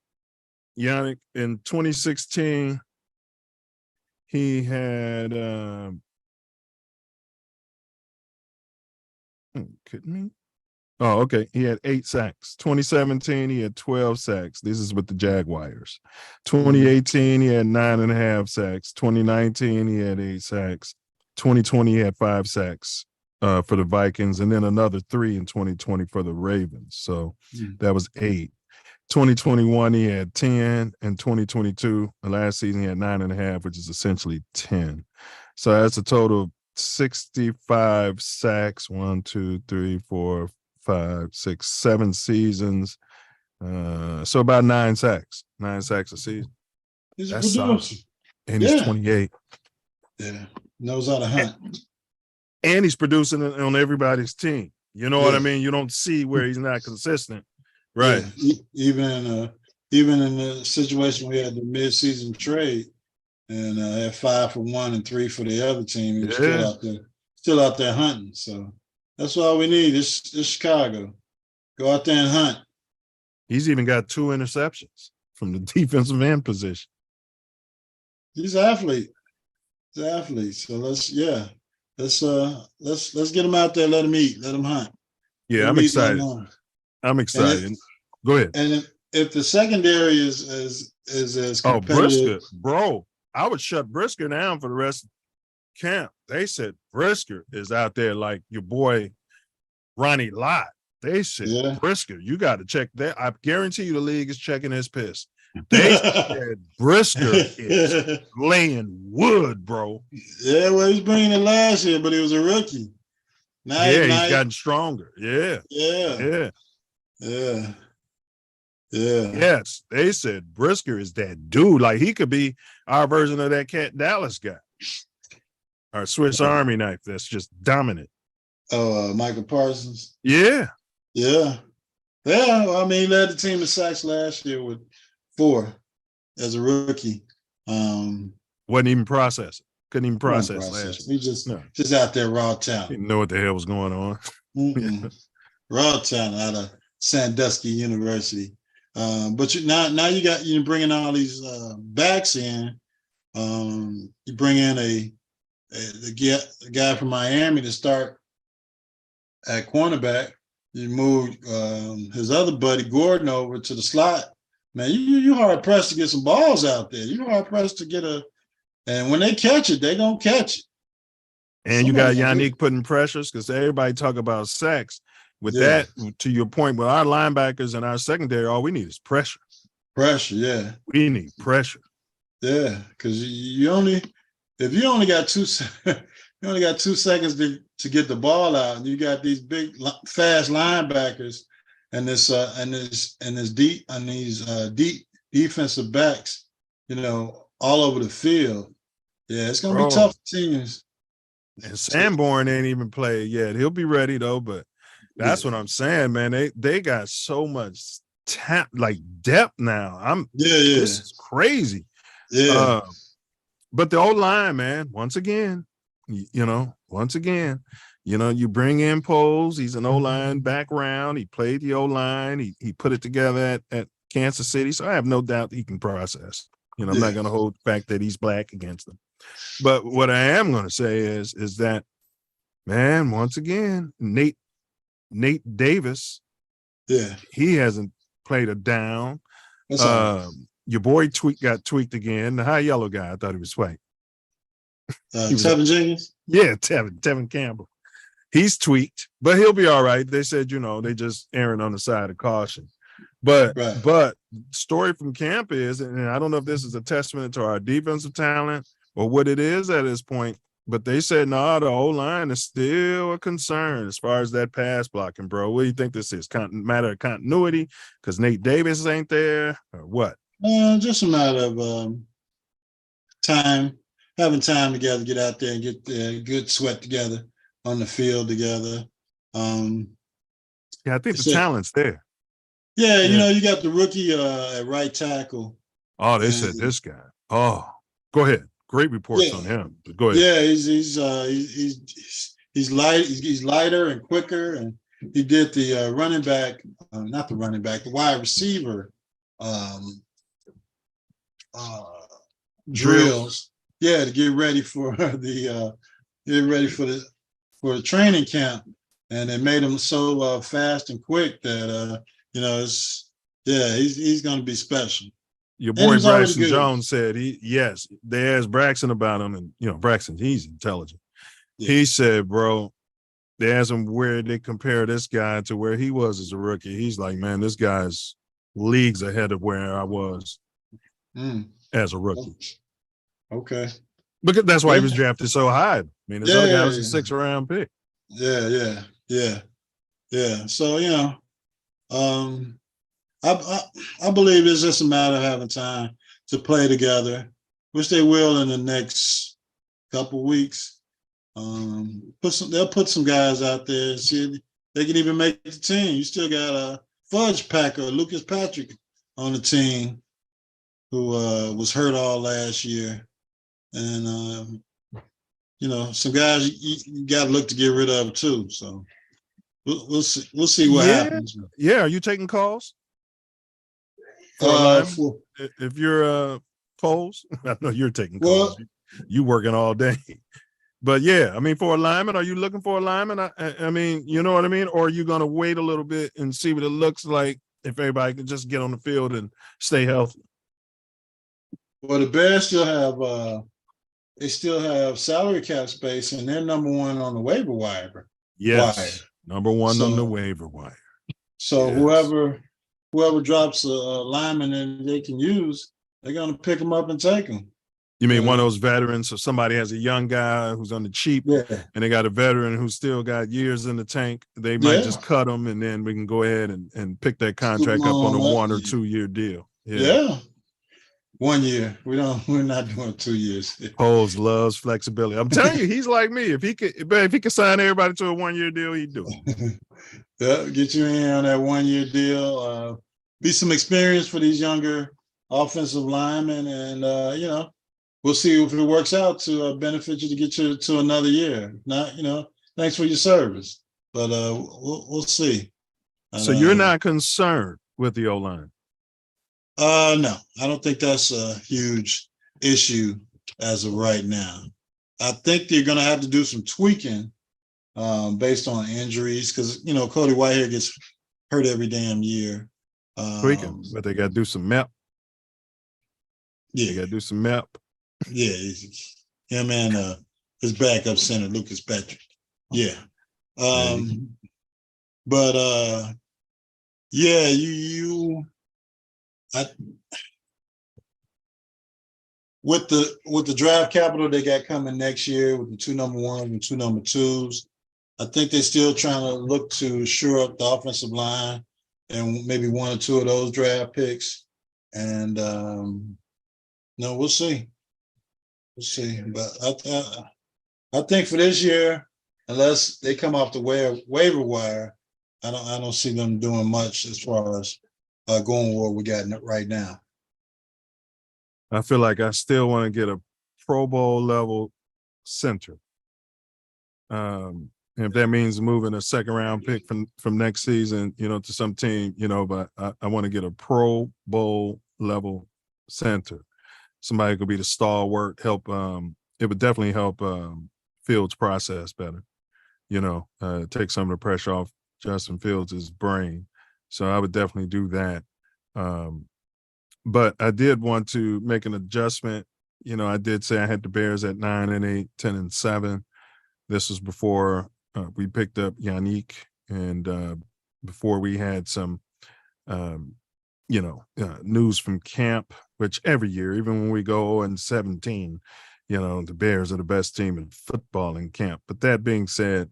Yannick, in 2016, he had. Kidding me? Oh, okay. He had 8 sacks. 2017, he had 12 sacks. This is with the Jaguars. 2018, he had 9.5 sacks. 2019, he had 8 sacks. 2020, he had 5 sacks for the Vikings, and then another 3 in 2020 for the Ravens. So that was 8. 2021, he had 10, and 2022, the last season, he had 9.5, which is essentially 10. So that's a total of 65 sacks. 1, 2, 3, 4, 5, 6, 7 seasons. So about 9 sacks. 9 sacks a season. That's solid. And he's 28. Yeah. Knows how to hunt. And he's producing it on everybody's team. You know what I mean? You don't see where he's not consistent. Right. Yeah. Even in the situation we had the mid-season trade and had 5 for one and 3 for the other team, he was still out there hunting. So that's all we need. It's Chicago. Go out there and hunt. He's even got 2 interceptions from the defensive end position. He's an athlete. He's an athlete. So let's get him out there. Let him eat. Let him hunt. Yeah, I'm excited. I'm excited. Go ahead. And if the secondary is as competitive, Brisker, bro, I would shut Brisker down for the rest of camp. They said Brisker is out there like your boy Ronnie Lott. They said Brisker, you got to check that. I guarantee you the league is checking his piss. They said Brisker is laying wood, bro. Yeah, well, he's bringing it last year, but he was a rookie. Now he's gotten stronger. Yeah. Yes, they said Brisker is that dude. Like he could be our version of that Cat Dallas guy. Our Swiss Army knife that's just dominant. Oh, Michael Parsons. Yeah. Well, I mean, he led the team in sacks last year with 4 as a rookie. Wasn't even processing. Couldn't even process last year. He just out there raw talent. Didn't know what the hell was going on. Raw talent out of Sandusky University. But now you're bringing all these backs in. You bring in the guy from Miami to start at cornerback. You move his other buddy Gordon over to the slot. Man, you hard pressed to get some balls out there. You hard pressed to get and when they catch it, they gonna catch it. And you got Yannick putting pressures because everybody talk about sacks. With that, to your point, with our linebackers and our secondary, all we need is pressure. Pressure, yeah. We need pressure. Yeah, because if you only got 2, you only got 2 seconds to get the ball out, and you got these big, fast linebackers and this deep defensive backs, all over the field. Yeah, it's gonna be tough for teams. And Sanborn ain't even played yet. He'll be ready though, but that's what I'm saying, man. They got so much depth now. This is crazy. Yeah. But the O-line, man, once again, you bring in Poles. He's an O-line background. He played the O-line. He put it together at Kansas City. So I have no doubt that he can process. I'm not going to hold the fact that he's black against him. But what I am going to say is that, man, once again, Nate Davis, he hasn't played a down. Your boy got tweaked again. The high yellow guy, I thought he was white. Tevin Jenkins? Yeah, Tevin Campbell. He's tweaked, but he'll be all right. They said, they just erring on the side of caution. But story from camp is, and I don't know if this is a testament to our defensive talent or what it is at this point, but they said, no, the O-line is still a concern as far as that pass blocking, bro. What do you think this is? Matter of continuity because Nate Davis ain't there or what? Just a matter of time, having time together, get out there and get the good sweat together on the field together. I think the talent's there. Yeah, you got the rookie at right tackle. Oh, they said this guy. Oh, go ahead. Great reports on him. Go ahead. Yeah, he's light. He's lighter and quicker, and he did the running back, not the running back, the wide receiver drills. Yeah, to get ready for the training camp, and it made him so fast and quick that he's going to be special. Your boy Braxton Jones said they asked Braxton about him, and Braxton, he's intelligent. Yeah. He said, bro, they asked him where they compare this guy to where he was as a rookie. He's like, man, this guy's leagues ahead of where I was as a rookie. Okay. Because that's why he was drafted so high. I mean, this other guy was a 6th round pick. Yeah. So, I believe it's just a matter of having time to play together, which they will in the next couple of weeks. They'll put some guys out there and see if they can even make the team. You still got a fudge packer, Lucas Patrick, on the team who was hurt all last year. And, some guys you got to look to get rid of too. So we'll see what happens. Yeah. Are you taking calls? If you're Poles, I know you're taking calls. You working all day. But yeah, I mean, for a lineman, are you looking for a lineman? I mean, you know what I mean? Or are you going to wait a little bit and see what it looks like if everybody can just get on the field and stay healthy? Well, the Bears still have salary cap space, and they're number 1 on the waiver wire. Yes, number 1 on the waiver wire. So whoever drops a lineman and they can use, they're going to pick them up and take them. You mean one of those veterans? So somebody has a young guy who's on the cheap, and they got a veteran who's still got years in the tank. They might just cut him, and then we can go ahead and pick that contract up on a 1 or 2 year deal. Yeah. 1 year. We're not doing 2 years. Poles loves flexibility. I'm telling you, he's like me. If he could sign everybody to a 1 year deal, he'd do it. Yeah, get you in on that 1 year deal. Be some experience for these younger offensive linemen, and we'll see if it works out to benefit you to get you to another year. Not, thanks for your service, but we'll see. So you're not concerned with the O-line? No, I don't think that's a huge issue as of right now. I think they're going to have to do some tweaking based on injuries because, Cody Whitehair gets hurt every damn year. Tweaking, but they got to do some MEP. Yeah. They got to do some MEP. Yeah, him and his backup center, Lucas Patrick. Yeah. But with the draft capital they got coming next year with the 2 number 1s and 2 number 2s, I think they're still trying to look to shore up the offensive line and maybe 1 or 2 of those draft picks. And no, we'll see. We'll see. But I think for this year, unless they come off the waiver wire, I don't see them doing much as far as going where we got right now. I feel like I still want to get a Pro Bowl level center. If that means moving a 2nd round pick from next season, to some team, but I want to get a Pro Bowl level center. Somebody could be the stalwart, help. It would definitely help Fields process better, take some of the pressure off Justin Fields' brain. So I would definitely do that. But I did want to make an adjustment. I did say I had the Bears at 9-8, 10-7. This was before we picked up Yannick and before we had some, news from camp, which every year, even when we go 0-17, the Bears are the best team in football in camp. But that being said,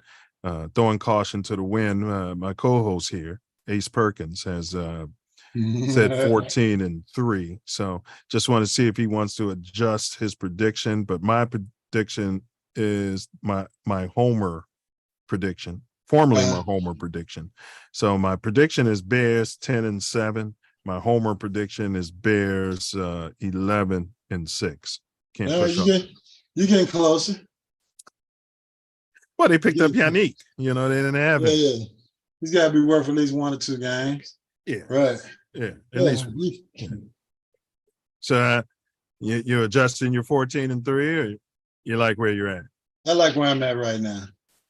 throwing caution to the wind, my co-host here, Ace Perkins, has said 14-3. So just want to see if he wants to adjust his prediction. But my prediction is my Homer prediction, formerly my Homer prediction. So my prediction is Bears 10-7. My Homer prediction is Bears 11-6. Can't push up. You're getting closer. Well, they picked up Yannick. They didn't have it. Yeah. He's got to be worth at least 1 or 2 games. Yeah. Right. Yeah. At least. So you're adjusting your 14-3, or you like where you're at? I like where I'm at right now.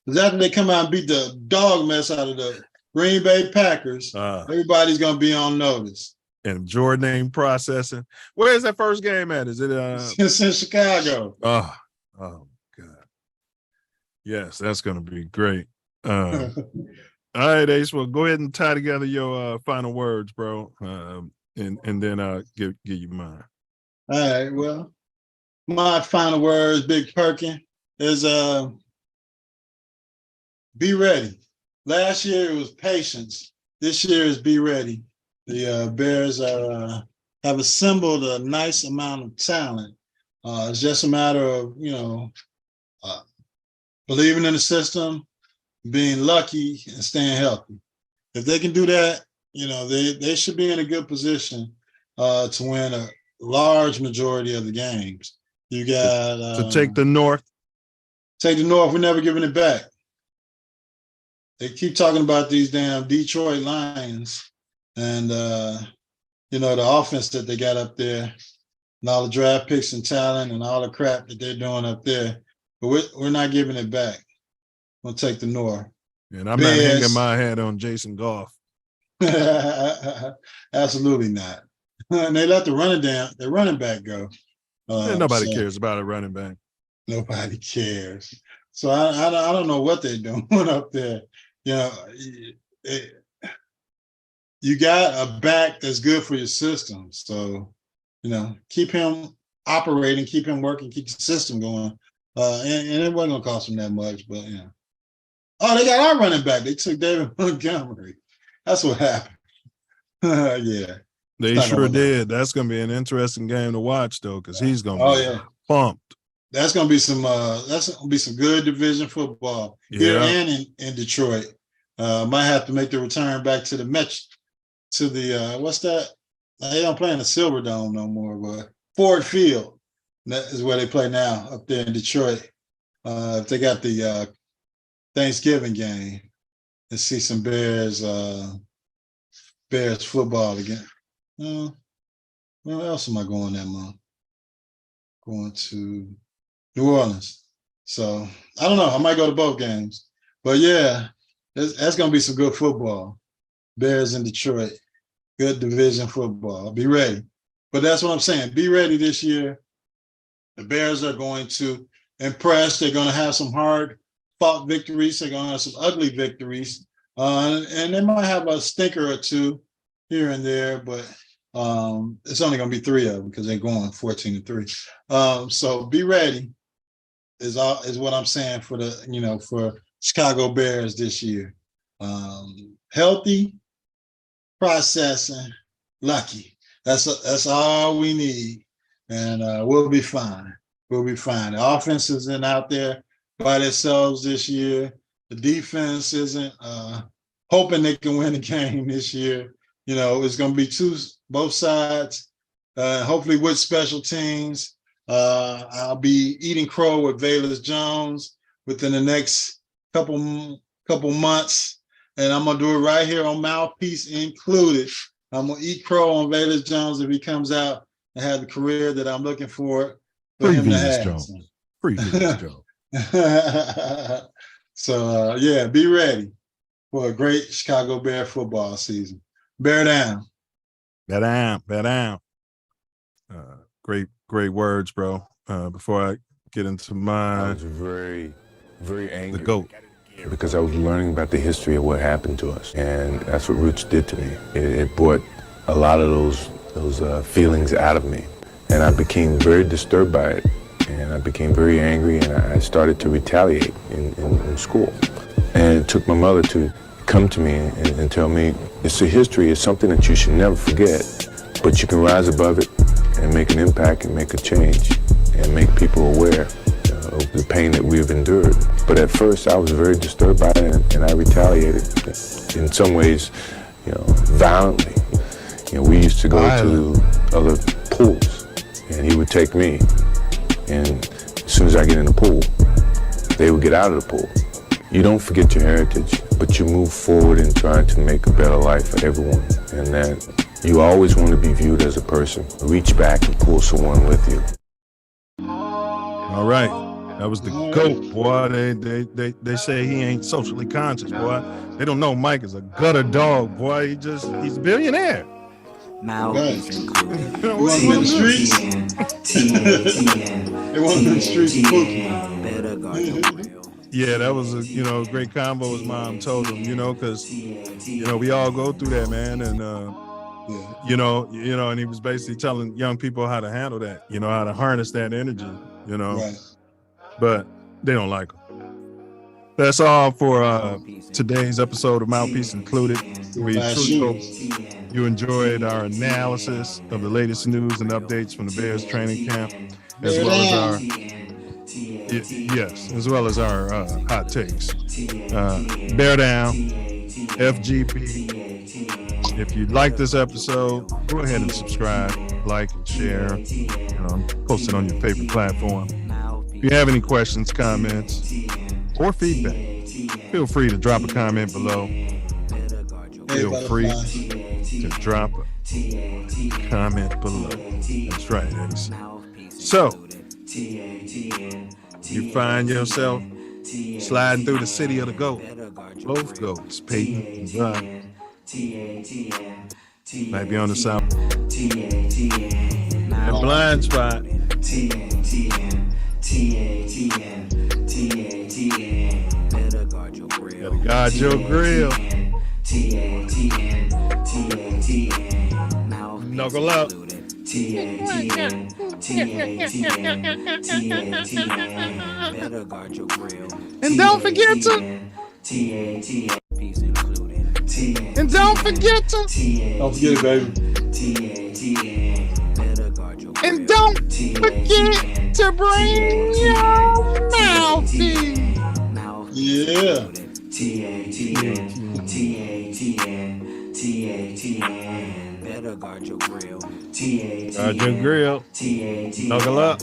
Because after they come out and beat the dog mess out of the Green Bay Packers, everybody's going to be on notice. And Jordan ain't processing. Where's that first game at? Is it It's in Chicago. Oh God. Yes, that's gonna be great. All right, Ace. Well, go ahead and tie together your final words, bro. And then I'll give you mine. All right. Well, my final words, Big Perkin, is be ready. Last year it was patience. This year is be ready. The Bears have assembled a nice amount of talent. It's just a matter of, believing in the system, being lucky, and staying healthy. If they can do that, they should be in a good position to win a large majority of the games. You got to take the North. Take the North. We're never giving it back. They keep talking about these damn Detroit Lions and the offense that they got up there and all the draft picks and talent and all the crap that they're doing up there. But we're not giving it back. We'll take the North. And I'm not hanging my hat on Jason Goff. Absolutely not. And they let the running back go. Nobody cares about a running back. Nobody cares. So I don't know what they're doing up there. You got a back that's good for your system. So, keep him operating, keep him working, keep the system going. And it wasn't going to cost them that much, but, Oh, they got our running back. They took David Montgomery. That's what happened. Yeah. They sure did. That's going to be an interesting game to watch, though, because he's going to be pumped. That's going to be some good division football here and in Detroit. Might have to make the return back to the Metro, to the what's that? They don't play in the Silver Dome no more, but Ford Field. That is where they play now up there in Detroit. If they got the Thanksgiving game, and see some Bears football again. Where else am I going that month? Going to New Orleans. So I don't know. I might go to both games. But yeah, that's going to be some good football. Bears in Detroit. Good division football. Be ready. But that's what I'm saying. Be ready this year. The Bears are going to impress. They're going to have some hard-fought victories. They're going to have some ugly victories. And they might have a stinker or two here and there. But It's only going to be 3 of them because they're going 14-3. So be ready is what I'm saying for for Chicago Bears this year. Healthy, processing, lucky. That's all we need, and we'll be fine. We'll be fine. The offense isn't out there by themselves this year. The defense isn't hoping they can win the game this year. It's going to be both sides. Hopefully with special teams. I'll be eating crow with Valus Jones within the next couple months, and I'm gonna do it right here on Mouthpiece included. I'm gonna eat crow on Valus Jones if he comes out and have the career that I'm looking for him to have. Jones. Previous Jones. So yeah, be ready for a great Chicago Bear football season. Bear down. Bear down. Bear down. Great words, bro. Before I get into I mine, was very, very angry. the GOAT. Because I was learning about the history of what happened to us. And that's what Roots did to me. It brought a lot of those feelings out of me. And I became very disturbed by it. And I became very angry, and I started to retaliate in school. And it took my mother to come to me and tell me, it's a history, it's something that you should never forget, but you can rise above it and make an impact and make a change and make people aware of the pain that we've endured. But at first I was very disturbed by it, and I retaliated in some ways, violently. We used to go to other pools, and he would take me, and as soon as I get in the pool, they would get out of the pool. You don't forget your heritage, but you move forward in trying to make a better life for everyone, and that you always want to be viewed as a person. Reach back and pull someone with you. All right. That was the GOAT, boy. They say he ain't socially conscious, boy. They don't know Mike is a gutter dog, boy. He's a billionaire. Mouthpiece included. They want him in the streets. They want him in the streets. Yeah, that was a great combo, as Mom told him, because we all go through that, man, and and he was basically telling young people how to handle that, how to harness that energy, Right. But they don't like him. That's all for today's episode of Mouthpiece Included. We truly hope you enjoyed our analysis of the latest news and updates from the Bears training camp, as well as our hot takes. Bear down, FGB. If you like this episode, go ahead and subscribe, like, and share. Post it on your favorite platform. If you have any questions, comments, or feedback, feel free to drop a comment below. Feel free to drop a comment below. That's right, Ace. So, you find yourself sliding through the city of the GOAT. Both GOATs, Peyton and Bud. Might be on the south. A blind spot. Gotta guard your grill. Knuckle up. And don't forget to. And don't forget to. Don't forget it, baby. And don't forget to bring your mouthpiece. Yeah. Guard your grill. Knuckle up.